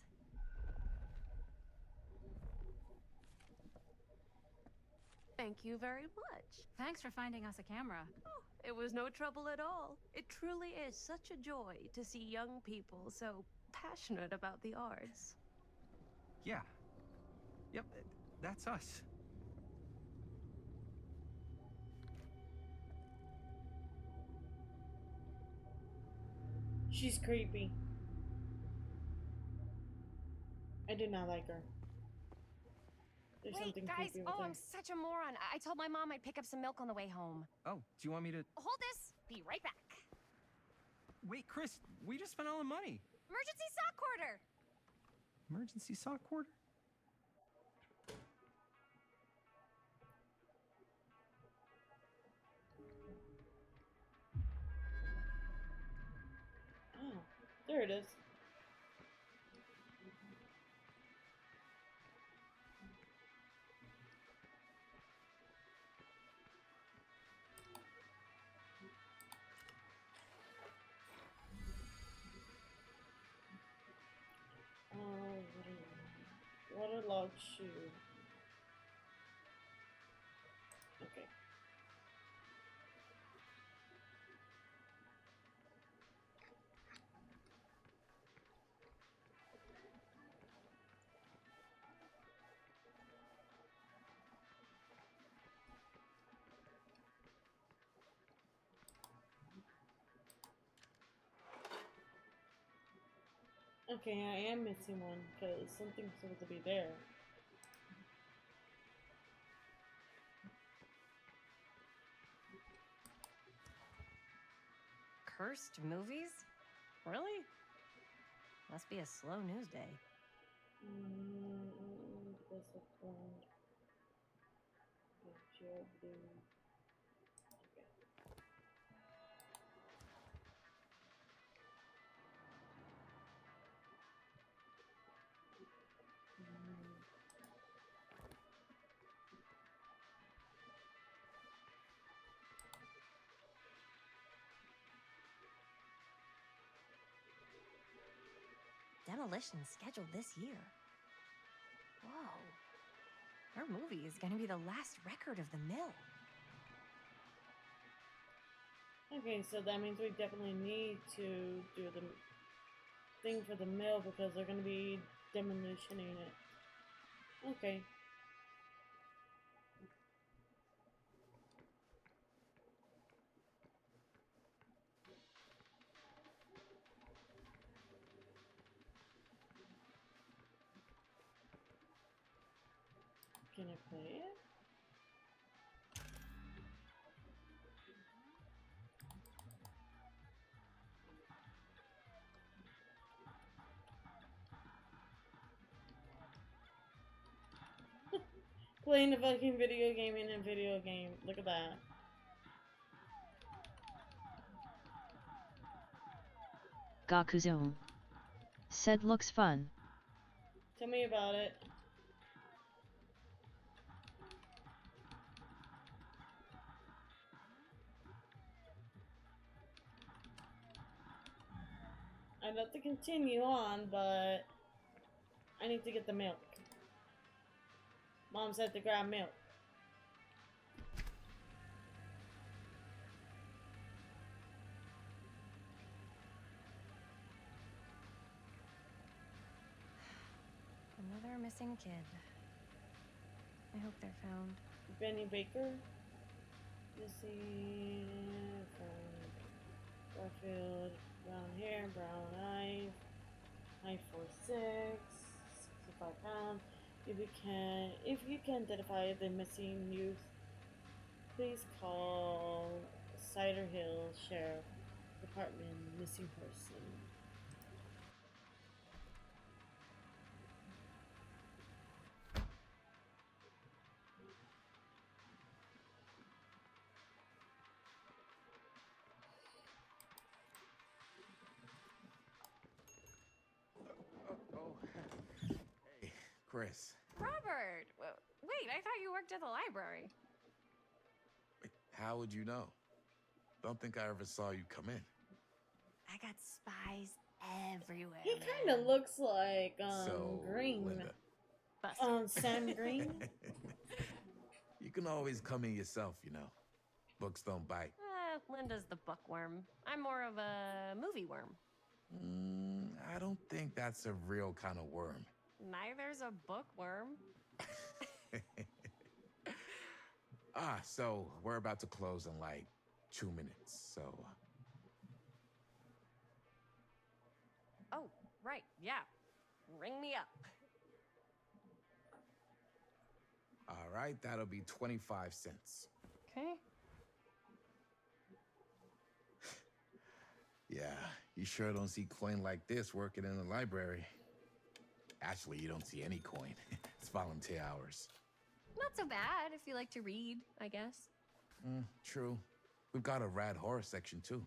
Thank you very much. Thanks for finding us a camera. Oh, it was no trouble at all. It truly is such a joy to see young people so passionate about the arts. Yeah. Yep, that's us. She's creepy. I do not like her. There's Wait, something guys, creepy with her. I'm such a moron. I told my mom I'd pick up some milk on the way home. Oh, do you want me to... Hold this. Be right back. Wait, Chris, we just spent all the money. Emergency sock quarter! Emergency sock quarter? Oh, there it is. Waterlogged shoe. Okay. Okay, I am missing one because something's supposed to be there. Cursed movies? Really? Must be a slow news day. Because of blonde. Pure blue. Okay. Demolition scheduled this year. Whoa. Our movie is gonna be the last record of the mill. Okay, so that means we definitely need to do the thing for the mill because they're gonna be demolitioning it. Okay. Can I play it? Playing a fucking video game in a video game. Look at that. Gakuzo. Said looks fun. Tell me about it. I'd love to continue on, but I need to get the milk. Mom said to grab milk. Another missing kid. I hope they're found. Benny Baker. Missing from Garfield. Brown hair, brown eyes. Height 4'6", 65 pounds. If you can identify the missing youth, please call Cider Hill Sheriff Department missing person. Hey, Chris. Robert! Wait, I thought you worked at the library. Wait, how would you know? Don't think I ever saw you come in. I got spies everywhere. He kind of looks like Green. Linda. Sam Green. You can always come in yourself, you know. Books don't bite. Linda's the bookworm. I'm more of a movie worm. I don't think that's a real kind of worm. Neither's a bookworm. So we're about to close in like 2 minutes, so... Oh, right, yeah. Ring me up. All right, that'll be 25 cents. Okay. Yeah, You sure don't see coin like this working in the library. Actually, you don't see any coin. It's volunteer hours. Not so bad if you like to read, I guess. True. We've got a rad horror section, too.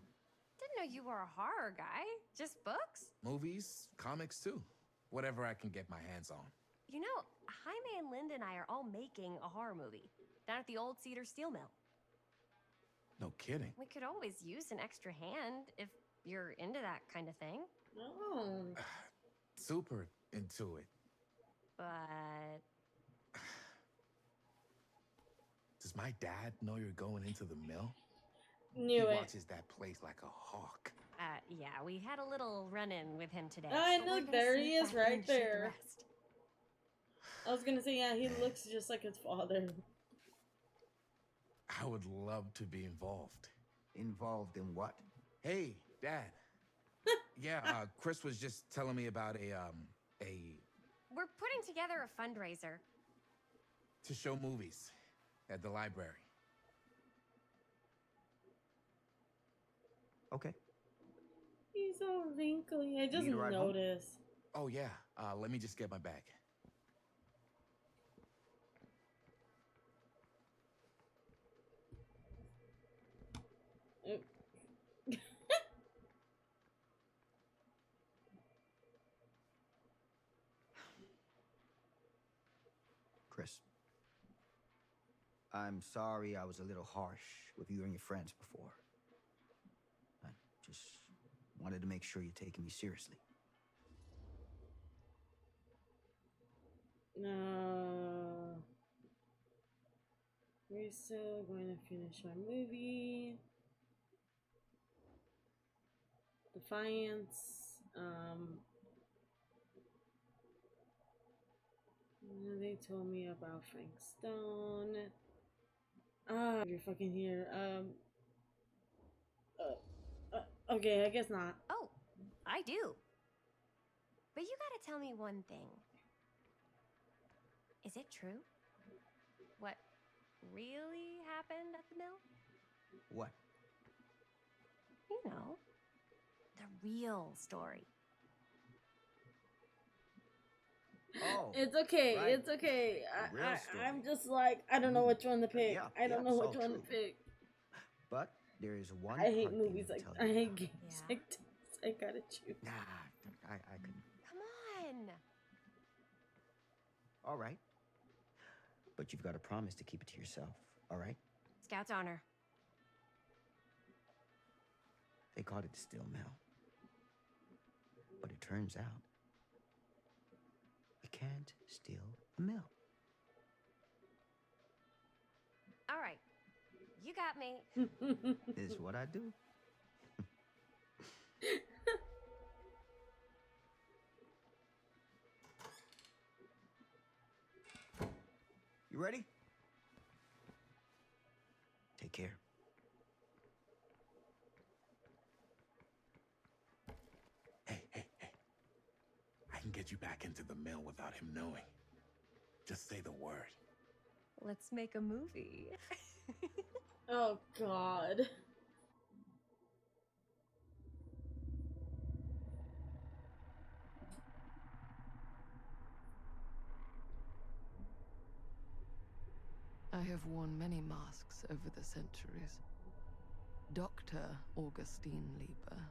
Didn't know you were a horror guy. Just books? Movies, comics, too. Whatever I can get my hands on. You know, Jaime and Linda and I are all making a horror movie down at the old Cedar Steel Mill. No kidding. We could always use an extra hand if you're into that kind of thing. Oh. Super into it. But Does my dad know you're going into the mill? Knew he it. watches that place like a hawk. yeah, we had a little run-in with him today. I but know, we're gonna there sneak he is back in right and shoot the there. rest. I was gonna say, yeah, he looks just like his father. I would love to be involved. Involved in what? Hey, Dad. Yeah, Chris was just telling me about a We're putting together a fundraiser. to show movies at the library. Okay. He's so wrinkly. I just Need a ride home? noticed. Oh yeah, let me just get my bag. Chris. I'm sorry I was a little harsh with you and your friends before. I just wanted to make sure you're taking me seriously. No. We're still going to finish our movie. Defiance. They told me about Frank Stone. You're fucking here. Okay, I guess not. Oh, I do. But you gotta tell me one thing. Is it true? What really happened at the mill? What? You know, the real story. Oh. It's okay. right. It's okay. The real story. I'm just like, I don't know which one to pick. Yeah, I don't know it's which all one true. to pick. But there is one I hate part movies they like didn't tell I you hate about. games Yeah. like this. I gotta choose. Nah, I couldn't. Come on. All right. But you've got to promise to keep it to yourself, all right? Scout's honor. They called it the Steel Mill. But it turns out, you can't steal a mill. All right. You got me. Is what I do. You ready? Take care. Hey. I can get you back into the mill without him knowing. Just say the word. Let's make a movie. Oh God. I have worn many masks over the centuries. Dr. Augustine Lieber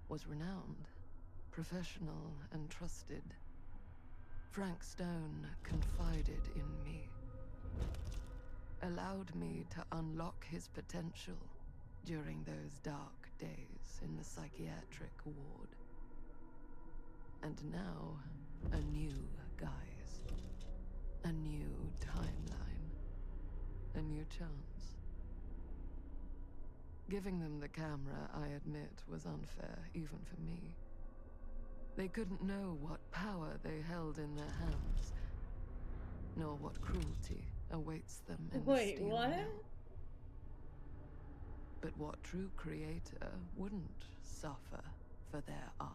was renowned, professional, and trusted. Frank Stone confided in me, allowed me to unlock his potential during those dark days in the psychiatric ward. And now, a new guise, a new timeline, a new chance. Giving them the camera, I admit, was unfair, even for me. They couldn't know what power they held in their hands, nor what cruelty awaits them in the Wait, steel what? mill. But what true creator wouldn't suffer for their art?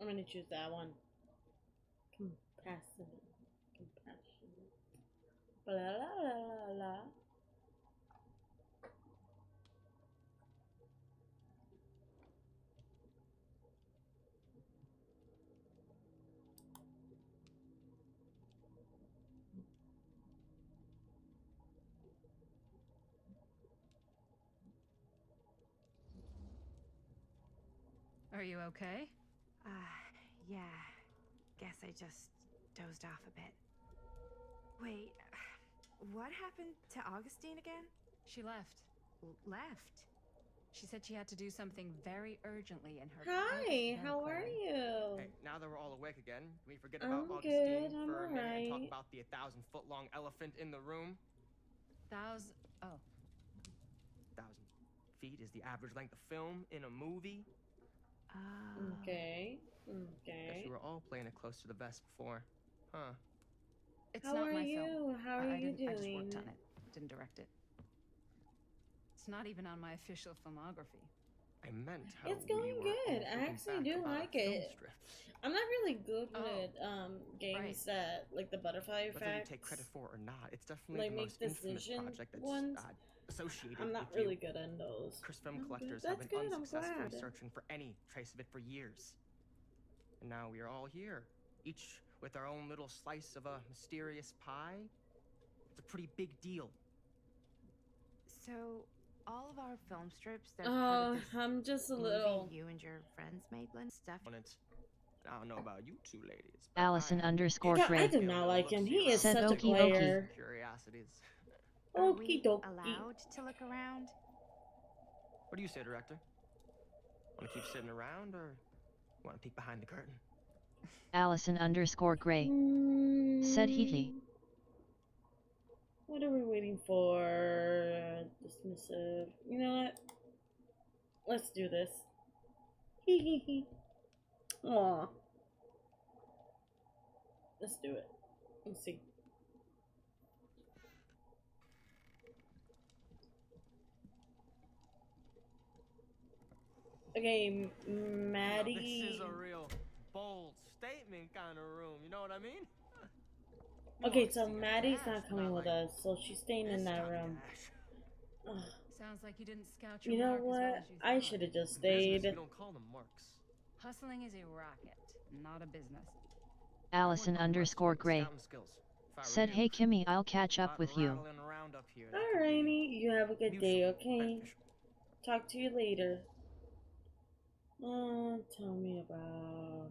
I'm gonna choose that one. Compassionate. Compassionate. Blah la la la la. Are you okay? Yeah. Guess I just dozed off a bit. Wait, what happened to Augustine again? She left. Left? She said she had to do something very urgently in her Hi, private how work are room. you? Hey, now that we're all awake again, can we forget I'm about good, Augustine I'm for a minute and talk alright. about the 1,000-foot-long elephant in the room? 1,000 feet is the average length of film in a movie. Okay. Guess you were all playing it close to the vest before, huh? It's How not are my you? film. How are I you didn't. I just worked doing? on it. Didn't direct it. It's not even on my official filmography. I meant how It's we going were all good. I holding actually back do about like our film it. strips. I'm not really good with games right. that like the butterfly Whether you effects. take credit for it or not, it's definitely Like the make most infamous decision project that's ones. associated I'm not with really you. good in those. Chris film I'm collectors good. have That's been good. I'm unsuccessfully glad. searching for any trace of it for years. And now we are all here, each with our own little slice of a mysterious pie. It's a pretty big deal. So, all of our film strips, they're part of this I'm just a movie little. you and your friends made, Lynn? Stuff. I don't know about you two ladies, but Allison I underscore Yeah, I Gray. do not like him. He is Said such a okie dokie. player. Curiosities. Are Okie we dokie. allowed to look around? What do you say, director? Want to keep sitting around, or want to peek behind the curtain? Allison underscore Gray. Said he. What are we waiting for? Dismissive. You know what? Let's do this. Hee hee hee. Aw. Let's do it. Let's see. Okay, Maddie. Now, this is a real bold statement kind of room. You know what I mean? Okay, so Maddie's not coming with us, so she's staying in that room. Ugh. Sounds like you didn't scout your You know mark as well what? as you I thought. should have just In business, stayed. we don't call them marks. Hustling is a racket, not a business. Allison underscore Gray. Said hey Kimmie, I'll catch up with you. Alrighty, you have a good day, okay? Talk to you later. Tell me about...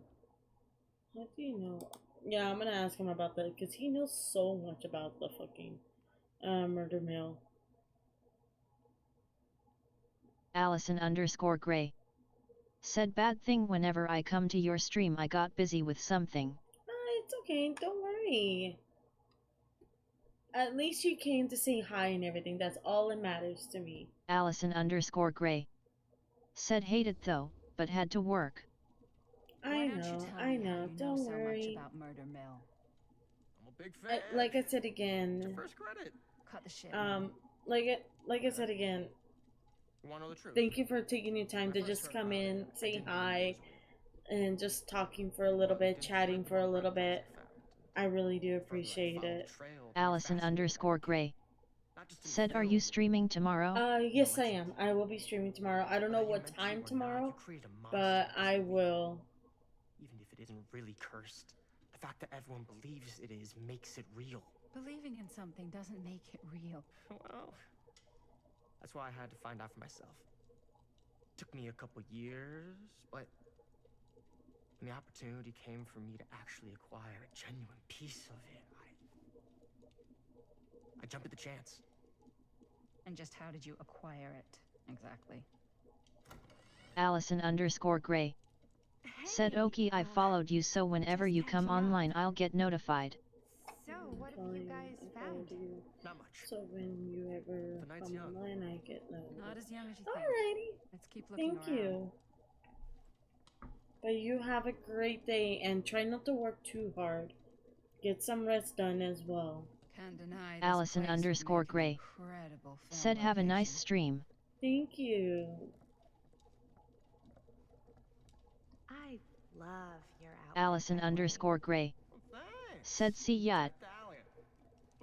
What do you know? Yeah, I'm gonna ask him about that, because he knows so much about the fucking murder mill. Allison underscore Gray. Said bad thing whenever I come to your stream I got busy with something. It's okay, don't worry. At least you came to say hi and everything, that's all that matters to me. Allison underscore Gray. Said hated though, but had to work. I know, don't worry. So much about Murder Mill. I'm a big fan. Like I said again. It's your first credit. Cut the shit. Like I said again. You want to know the truth? Thank you for taking your time to just come in, say hi, and just talking for a little bit, chatting for a little bit. I really do appreciate it. Allison underscore Gray. Said are you streaming tomorrow? Yes I am. I will be streaming tomorrow. I don't know what time tomorrow, but I will. Even if it isn't really cursed, the fact that everyone believes it is makes it real. Believing in something doesn't make it real. Well, that's why I had to find out for myself. Took me a couple years, but when the opportunity came for me to actually acquire a genuine piece of it, I jumped at the chance. And just how did you acquire it, exactly? Allison underscore Gray. Said Oki I followed you so whenever you come online I'll get notified. So, what have you guys found? Not much. So when you ever come online, I get notified. Not as young as you think. Alrighty. Let's keep looking Thank around. you. But you have a great day and try not to work too hard. Get some rest done as well. Can't deny this Allison place would underscore make an Gray. incredible film Said have a nice location. stream. Thank you. I love your outfit. Allison by the way. _ Gray. Said see ya.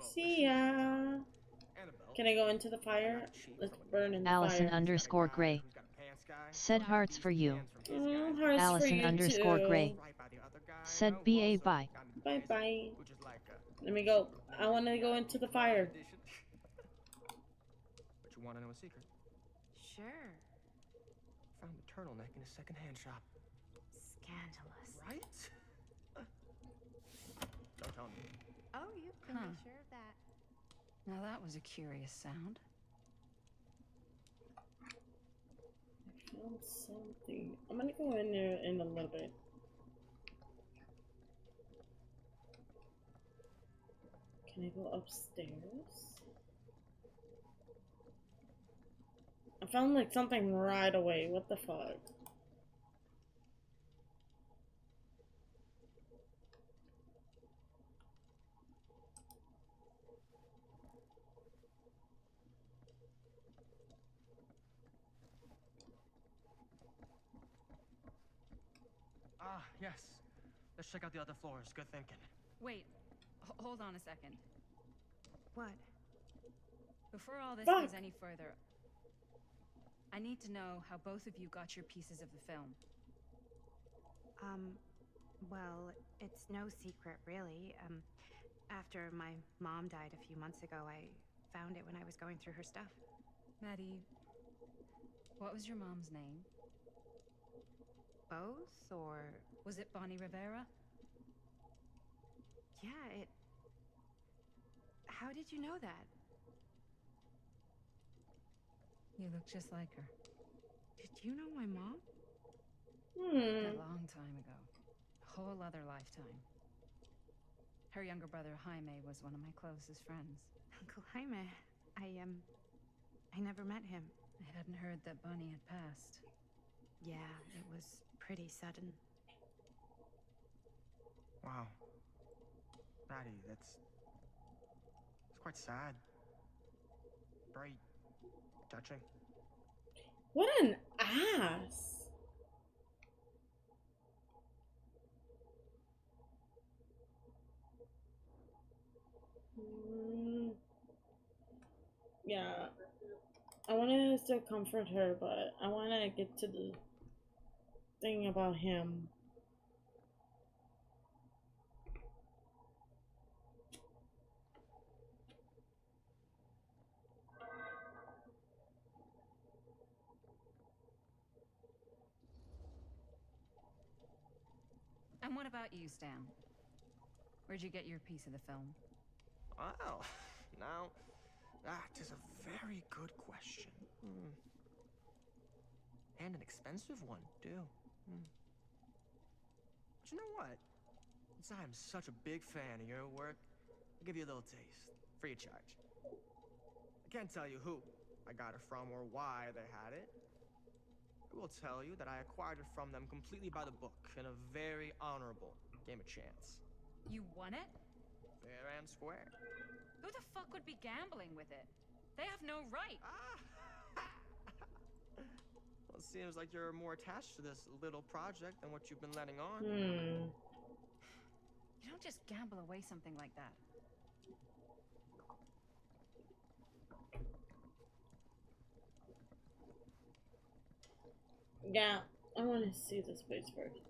See ya. Can I go into the fire? Let's burn in the Allison fire. _ Gray. Said hearts for you. Oh, hearts Allison for you _ too. Gray. Said BA bye. Bye bye. Let me go. I want to go into the fire. But you want to know a secret? Sure. Found the turtleneck in a secondhand shop. Scandalous. Right? Don't tell me. Oh, you can be sure of that. Now that was a curious sound. I found something. I'm gonna go in there in a little bit. Can I go upstairs? I found like something right away. What the fuck? Ah, yes. Let's check out the other floors. Good thinking. Wait, hold on a second. What? Before all this Fuck. goes any further, I need to know how both of you got your pieces of the film. Well, it's no secret, really. After my mom died a few months ago, I found it when I was going through her stuff. Maddie, what was your mom's name? Both, or... Was it Bonnie Rivera? Yeah, it... How did you know that? You look just like her. Did you know my mom? A long time ago. A whole other lifetime. Her younger brother, Jaime, was one of my closest friends. Uncle Jaime. I never met him. I hadn't heard that Bonnie had passed. Yeah, it was pretty sudden. Wow. Maddie, it's quite sad. Very touching. What an ass. Yeah. I want to still comfort her, but I want to get to the thing about him. And what about you, Stan? Where'd you get your piece of the film? Well, now, that is a very good question. And an expensive one, too. But you know what? Since I'm such a big fan of your work, I'll give you a little taste, free of charge. I can't tell you who I got it from or why they had it. I will tell you that I acquired it from them completely by the book in a very honorable game of chance. You won it? Fair and square. Who the fuck would be gambling with it? They have no right. Well, it seems like you're more attached to this little project than what you've been letting on. You don't just gamble away something like that. Yeah, I want to see this place first.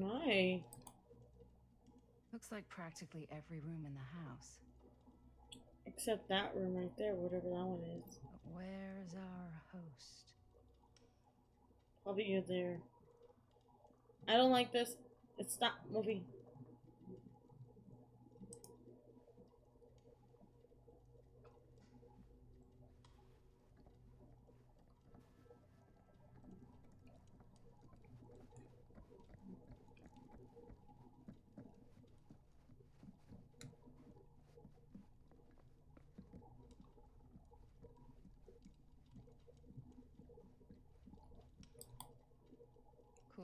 My. Looks like practically every room in the house. Except that room right there, whatever that one is. But where's our host? Probably you there. I don't like this. It's stop moving.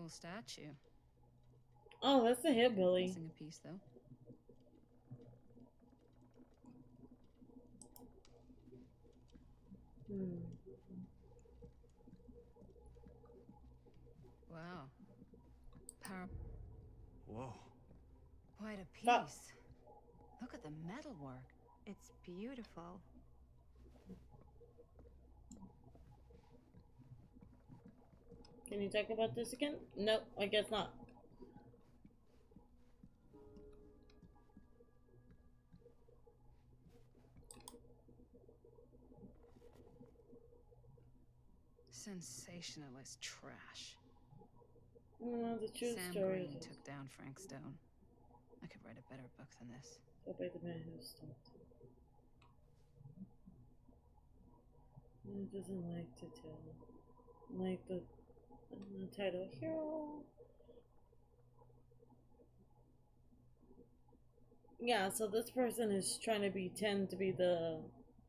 Cool statue. Oh, that's the hillbilly. Missing a piece, though. Wow. Whoa. Quite a piece. Stop. Look at the metalwork. It's beautiful. Can you talk about this again? Nope, I guess not. Sensationalist trash. The true Sam story Green is took down Frank Stone. I could write a better book than this. told by the man who stopped. He doesn't like to tell. Like the title hero. Yeah, so this person is trying to pretend to be the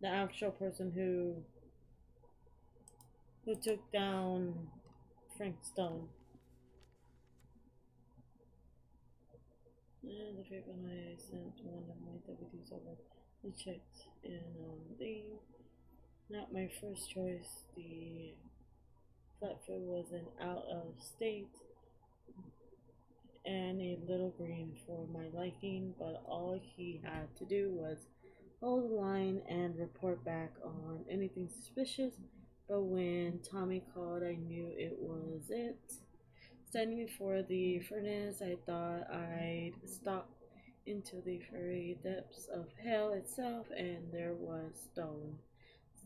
actual person who took down Frank Stone. And the paper I sent one of my DVDs over the checked in on the not my first choice. The flatfoot was an out of state and a little green for my liking, but all he had to do was hold the line and report back on anything suspicious. But when Tommy called, I knew it was it. Standing before the furnace, I thought I'd stop into the furry depths of hell itself, and there was Stone,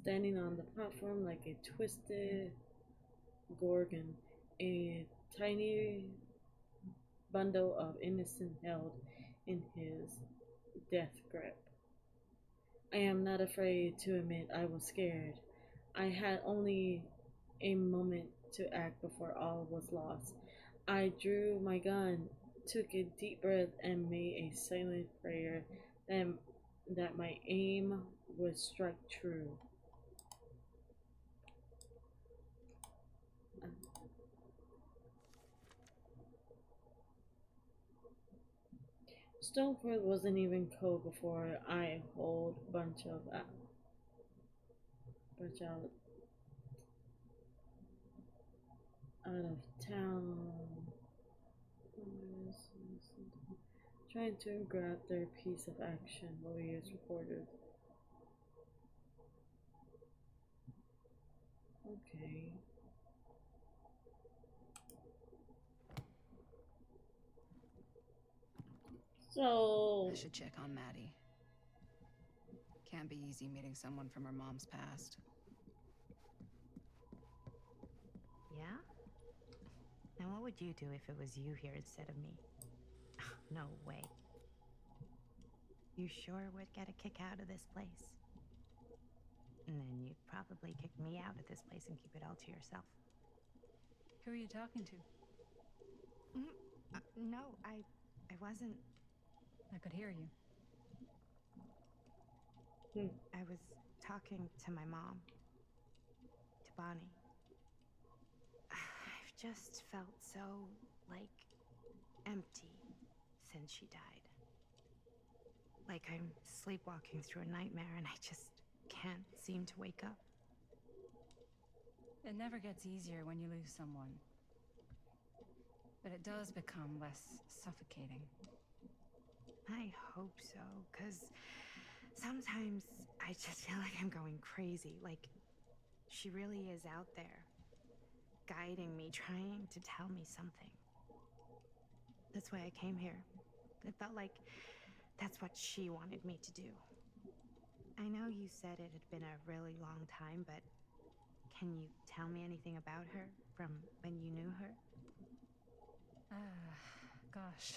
standing on the platform like a twisted gorgon, a tiny bundle of innocent held in his death grip. I am not afraid to admit I was scared. I had only a moment to act before all was lost. I drew my gun, took a deep breath, and made a silent prayer that my aim would strike true. Stonecourt wasn't even cold before I hold bunch out of town, trying to grab their piece of action, lawyers reported. Okay. So I should check on Maddie. Can't be easy meeting someone from her mom's past. Yeah? And what would you do if it was you here instead of me? No way. You sure would get a kick out of this place. And then you'd probably kick me out of this place and keep it all to yourself. Who are you talking to? No, I wasn't. I could hear you. I was talking to my mom. To Bonnie. I've just felt so, like, empty since she died. Like I'm sleepwalking through a nightmare and I just can't seem to wake up. It never gets easier when you lose someone. But it does become less suffocating. I hope so, because sometimes I just feel like I'm going crazy. Like, she really is out there, guiding me, trying to tell me something. That's why I came here. It felt like that's what she wanted me to do. I know you said it had been a really long time, but can you tell me anything about her from when you knew her? Gosh.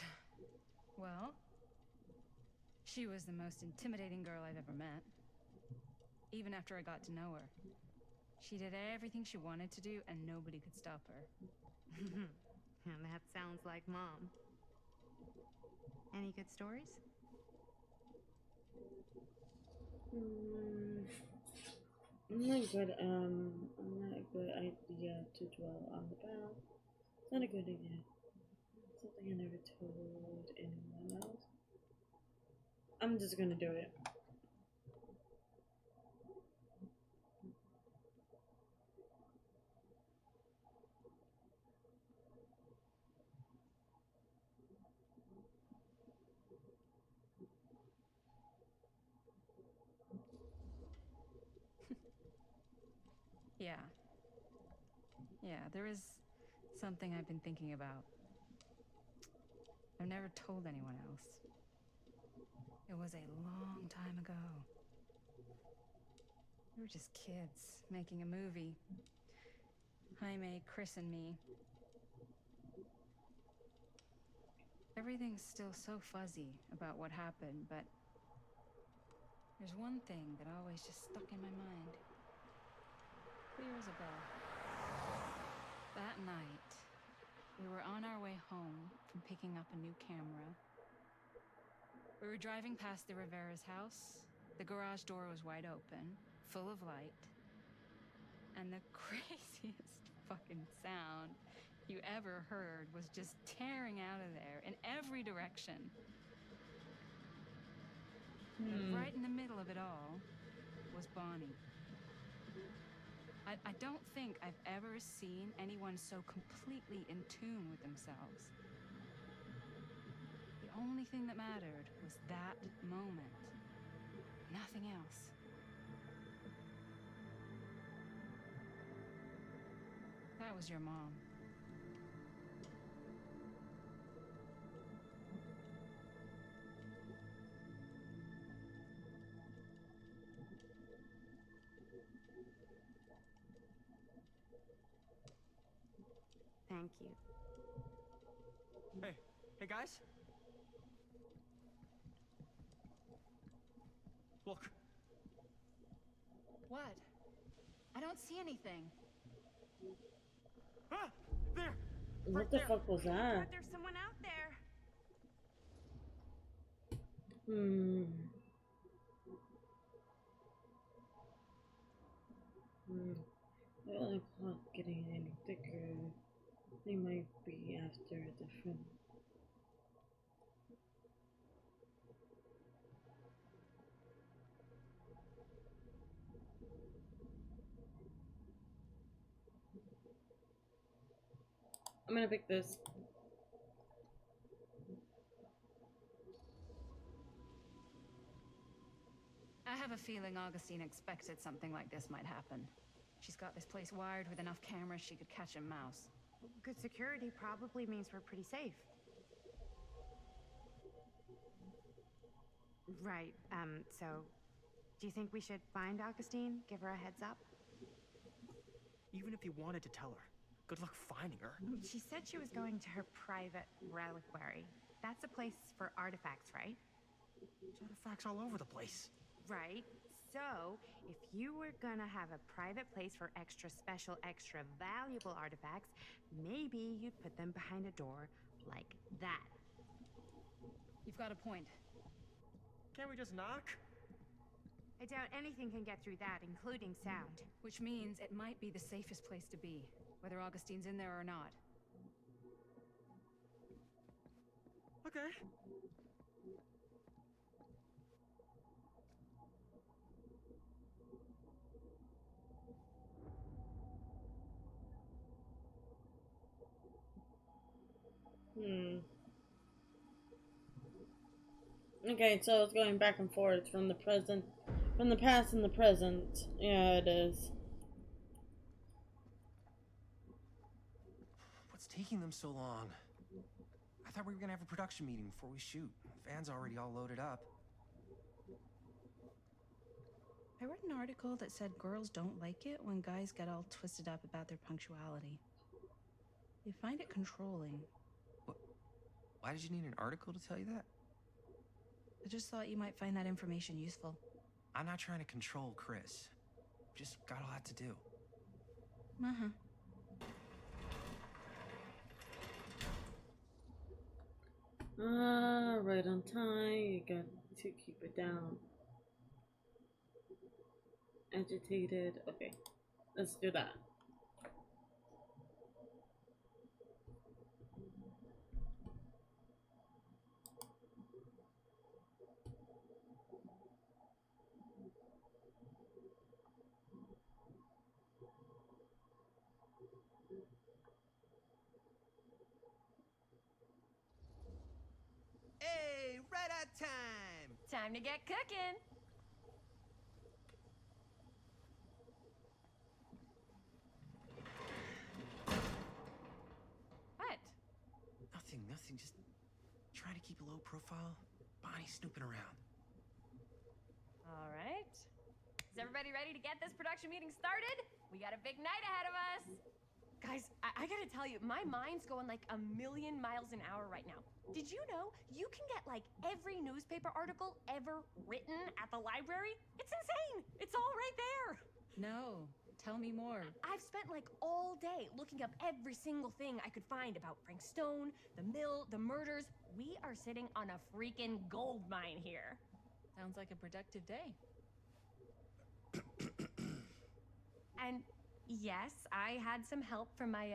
Well, she was the most intimidating girl I've ever met. Even after I got to know her. She did everything she wanted to do, and nobody could stop her. And that sounds like Mom. Any good stories? I'm not good idea to dwell on the past. Not a good idea. Something I never told anyone else. I'm just gonna do it. Yeah. Yeah, there is something I've been thinking about. I've never told anyone else. It was a long time ago. We were just kids making a movie. Jaime, Chris, and me. Everything's still so fuzzy about what happened, but there's one thing that always just stuck in my mind. Clear as a bell. That night, we were on our way home from picking up a new camera. We were driving past the Rivera's house. The garage door was wide open, full of light. And the craziest fucking sound you ever heard was just tearing out of there in every direction. And right in the middle of it all was Bonnie. I don't think I've ever seen anyone so completely in tune with themselves. The only thing that mattered was that moment. Nothing else. That was your mom. Thank you. Hey guys. Look. What? I don't see anything. Ah! There! What the fuck was that? God, there's someone out there. Well, I'm not getting any thicker. They might be after a different. I'm gonna pick this. I have a feeling Augustine expected something like this might happen. She's got this place wired with enough cameras she could catch a mouse. Good security probably means we're pretty safe. Right, so do you think we should find Augustine? Give her a heads up? Even if you wanted to tell her, good luck finding her. She said she was going to her private reliquary. That's a place for artifacts, right? There's artifacts all over the place. Right. So, if you were gonna have a private place for extra special, extra valuable artifacts, maybe you'd put them behind a door like that. You've got a point. Can't we just knock? I doubt anything can get through that, including sound. Which means it might be the safest place to be, whether Augustine's in there or not. Okay. Okay, so it's going back and forth from the present, from the past and the present. Yeah, it is. What's taking them so long? I thought we were gonna have a production meeting before we shoot. Van's already all loaded up. I read an article that said girls don't like it when guys get all twisted up about their punctuality. They find it controlling. What? Why did you need an article to tell you that? I just thought you might find that information useful. I'm not trying to control Chris. Just got a lot to do. Uh-huh. Right on time. You got to keep it down. Agitated. Okay, let's do that. Time to get cooking. What? Nothing. Just trying to keep a low profile. Bonnie snooping around. All right. Is everybody ready to get this production meeting started? We got a big night ahead of us. Guys, I gotta tell you, my mind's going like a million miles an hour right now. Did you know you can get like every newspaper article ever written at the library? It's insane. It's all right there. No, tell me more. I've spent like all day looking up every single thing I could find about Frank Stone, the mill, the murders. We are sitting on a freaking gold mine here. Sounds like a productive day. And yes, I had some help from my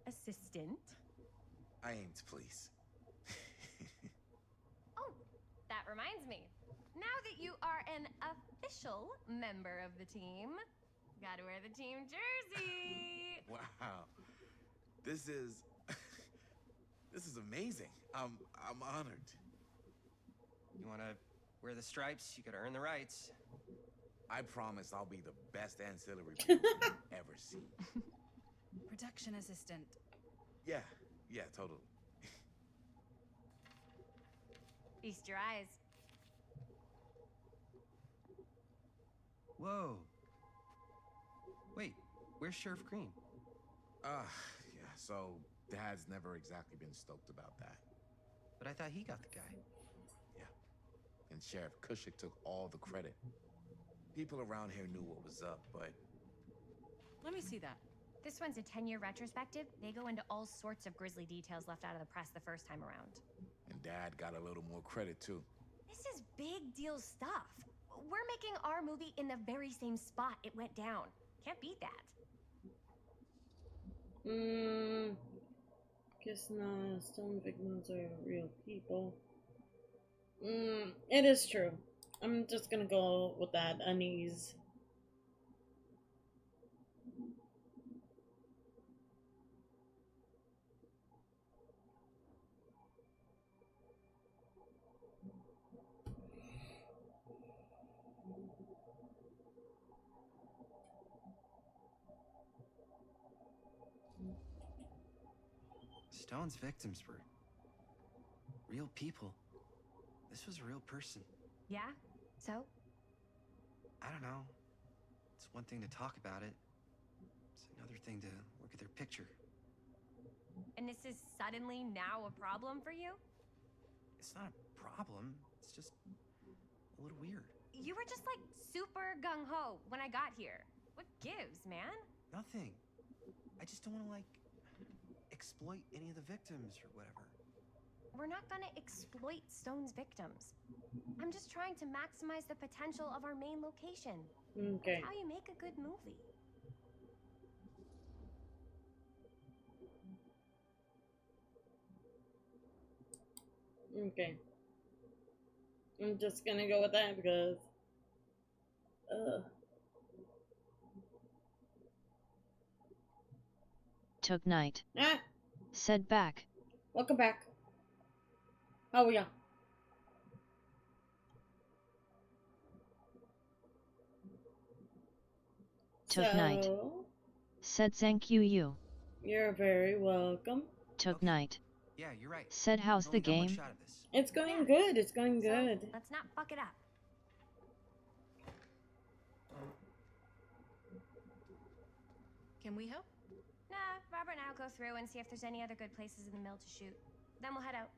assistant. I aim to please. Oh, that reminds me. Now that you are an official member of the team, gotta wear the team jersey. Wow. This is this is amazing. I'm honored. You want to wear the stripes? You gotta earn the rights. I promise I'll be the best ancillary you've ever seen. Production assistant. Yeah, totally. Feast your eyes. Whoa. Wait, where's Sheriff Green? Yeah, so Dad's never exactly been stoked about that. But I thought he got the guy. Yeah. And Sheriff Cushik took all the credit. People around here knew what was up, but... Let me see that. This one's a 10-year retrospective. They go into all sorts of grisly details left out of the press the first time around. And Dad got a little more credit, too. This is big deal stuff. We're making our movie in the very same spot it went down. Can't beat that. Guess not. Stone victims are real people. It is true. I'm just gonna go with that unease. Stone's victims were real people. This was a real person. Yeah? So? I don't know. It's one thing to talk about it. It's another thing to look at their picture. And this is suddenly now a problem for you? It's not a problem. It's just a little weird. You were just like super gung-ho when I got here. What gives, man? Nothing. I just don't want to, like, exploit any of the victims or whatever. We're not gonna exploit Stone's victims. I'm just trying to maximize the potential of our main location. Okay. That's how you make a good movie. Okay. I'm just gonna go with that because... Took night. Ah! Said back. Welcome back. How are ya? Took night. Said thank you. You're very welcome. Took night. Yeah, you're right. Said how's the game? It's going good. It's going good. So, let's not fuck it up. Can we help? Nah, Robert and I'll go through and see if there's any other good places in the mill to shoot. Then we'll head out.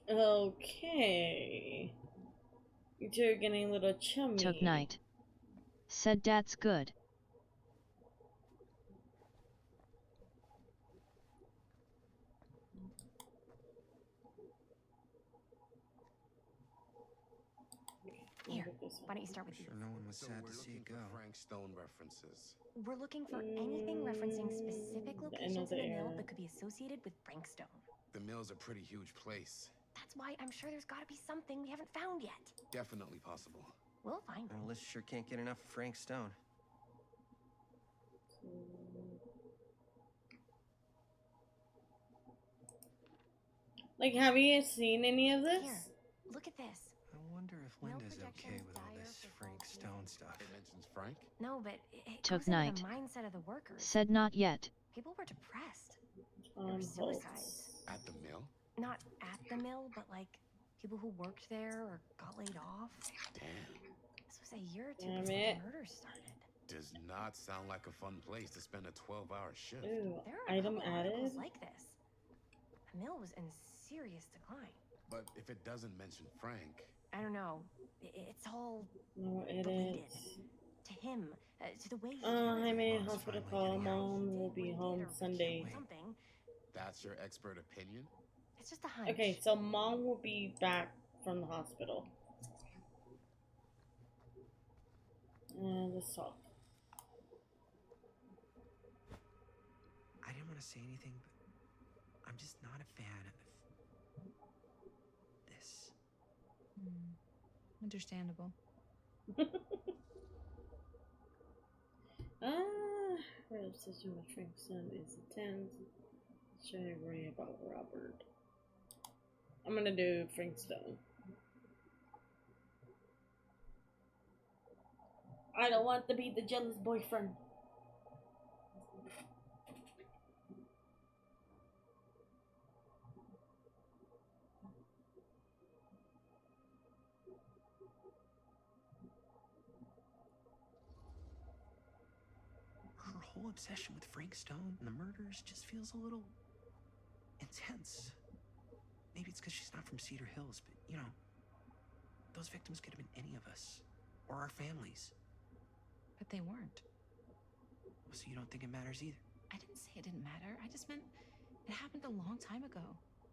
Okay. You two are getting a little chummy. Took night. Said that's good. Here, why don't you start with Sure, no one was sad to see it go. Frank Stone references. We're looking for anything referencing specific locations in the mill that could be associated with Frank Stone. The mill's a pretty huge place. That's why I'm sure there's gotta be something we haven't found yet. Definitely possible. We'll find it. Well, Liz sure can't get enough of Frank Stone. Like, have you seen any of this? Here, look at this. I wonder if Linda's okay with all this Frank Stone stuff. It mentions Frank. No, but it Took goes into night. the mindset of the workers. Said not yet. People were depressed. There were suicides. At the mill? Not at the mill, but like people who worked there or got laid off. Damn. This was a year or two Damn before it. the murders started. Does not sound like a fun place to spend a 12-hour shift. Ooh, There are a item couple added. articles like this. The mill was in serious decline. But if it doesn't mention Frank, I don't know. It's all No, it related is. to him, to the way he I made Mom's hospital finally call. getting out. Mom will be home Sunday. something. that's your expert opinion? It's just a hunch. Okay, so mom will be back from the hospital. Let's talk. I didn't want to say anything, but I'm just not a fan of this. Understandable. Her obsession with Frank's son is intense. Should I worry about Robert? I'm gonna do Frank Stone. I don't want to be the jealous boyfriend. Her whole obsession with Frank Stone and the murders just feels a little intense. Maybe it's because she's not from Cedar Hills, but you know, those victims could have been any of us or our families. But they weren't. So you don't think it matters either? I didn't say it didn't matter. I just meant it happened a long time ago.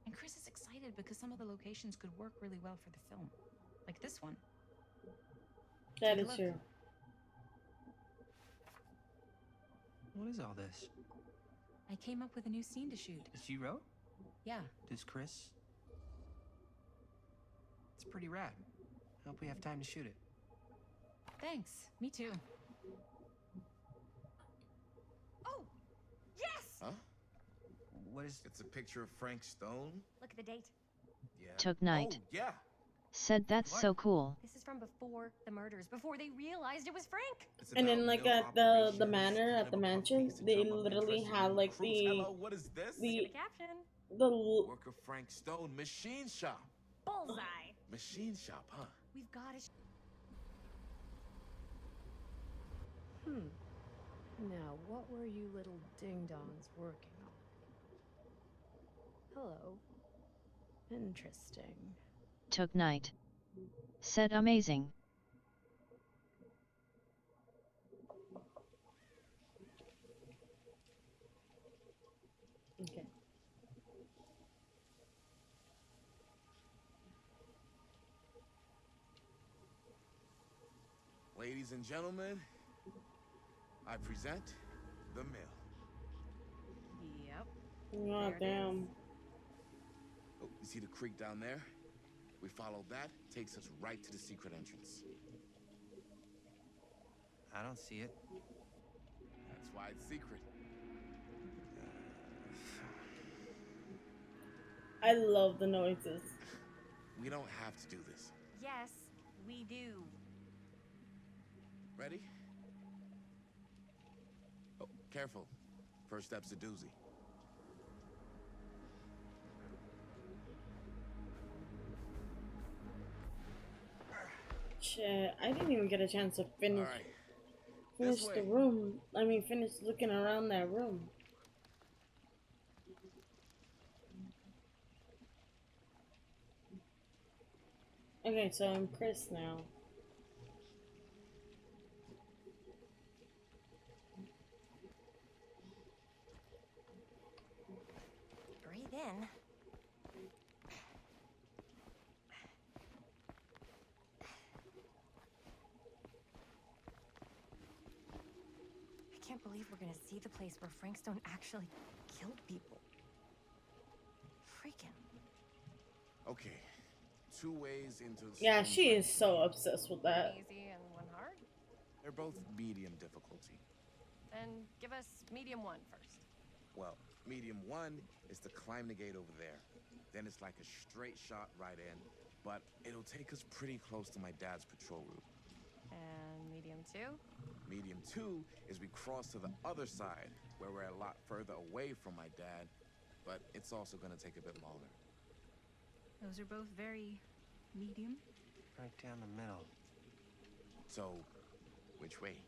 And Chris is excited because some of the locations could work really well for the film. Like this one. That Take a is look. true. What is all this? I came up with a new scene to shoot. That you wrote? Yeah. Does Chris? It's pretty rad. I hope we have time to shoot it. Thanks. Me too. Oh, yes! Huh? What is... It's a picture of Frank Stone? Look at the date. Yeah. Took night. Oh, yeah. Said that's so cool. This is from before the murders, before they realized it was Frank. It's And then, about like, mill at the operations, manor, kind at of the a puff mansion, piece to they drum up literally interest in had, new like, recruits. the Hello, what is this? Look the at the caption. Work of Frank Stone, machine shop. Bullseye. Machine shop, huh? We've got to. Now, what were you little ding-dongs working on? Hello. Interesting. Took night. Said amazing. Okay. Ladies and gentlemen, I present the mill. Yep. Oh, There it damn. Oh, you see the creek down there? We follow that, takes us right to the secret entrance. I don't see it. That's why it's secret. I love the noises. We don't have to do this. Yes, we do. Ready? Oh, careful. First step's a doozy. Shit, I didn't even get a chance to finish All right. finish This the way. room. I mean, finish looking around that room. Okay, so I'm Chris now. Breathe in. I can't believe we're gonna see the place where Frank Stone actually killed people. Freaking. Okay. 2 ways into the Yeah, stone she break. is so obsessed with that. Easy and one hard. They're both medium difficulty. Then give us medium one first. Well, Medium 1 is to climb the gate over there. Then it's like a straight shot right in, but it'll take us pretty close to my dad's patrol route. And medium 2? Medium 2 is we cross to the other side, where we're a lot further away from my dad, but it's also gonna take a bit longer. Those are both very medium. Right down the middle. So, which way?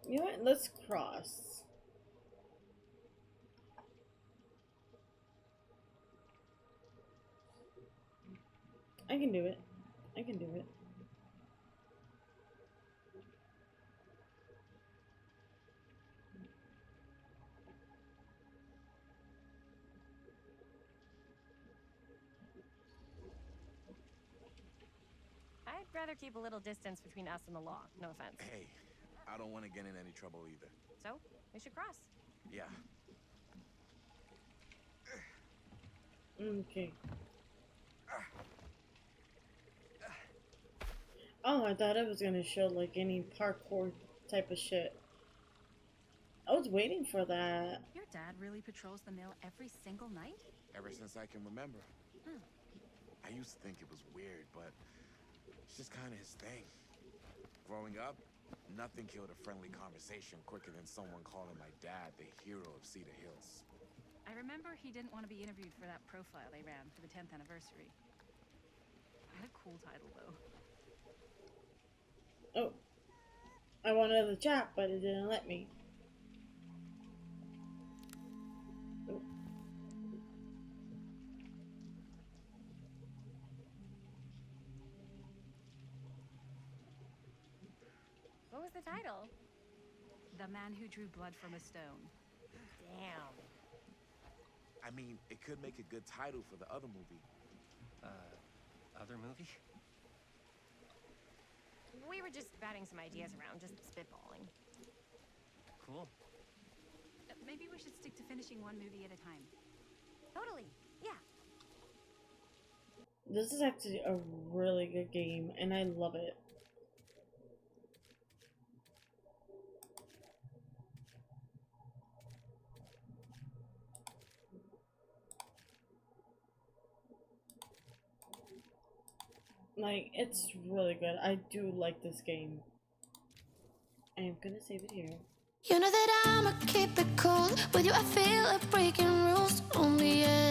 You know what? Let's cross. I can do it. I can do it. I'd rather keep a little distance between us and the law. No offense. Hey, I don't want to get in any trouble either. So, we should cross. Yeah. Okay. Oh, I thought it was gonna show like any parkour type of shit. I was waiting for that. Your dad really patrols the mill every single night? Ever since I can remember. Hmm. I used to think it was weird, but it's just kind of his thing. Growing up, nothing killed a friendly conversation quicker than someone calling my dad the hero of Cedar Hills. I remember he didn't want to be interviewed for that profile they ran for the 10th anniversary. What a cool title, though. Oh. I wanted the chat, but it didn't let me. Oh. What was the title? The Man Who Drew Blood from a Stone. Damn. I mean, it could make a good title for the other movie. Other movie? We were just batting some ideas around, just spitballing. Cool. Maybe we should stick to finishing one movie at a time. Totally. Yeah. This is actually a really good game, and I love it. Like, it's really good. I do like this game. I am gonna save it here. You know that I'ma keep it cool. With you I feel like breaking rules on the edge.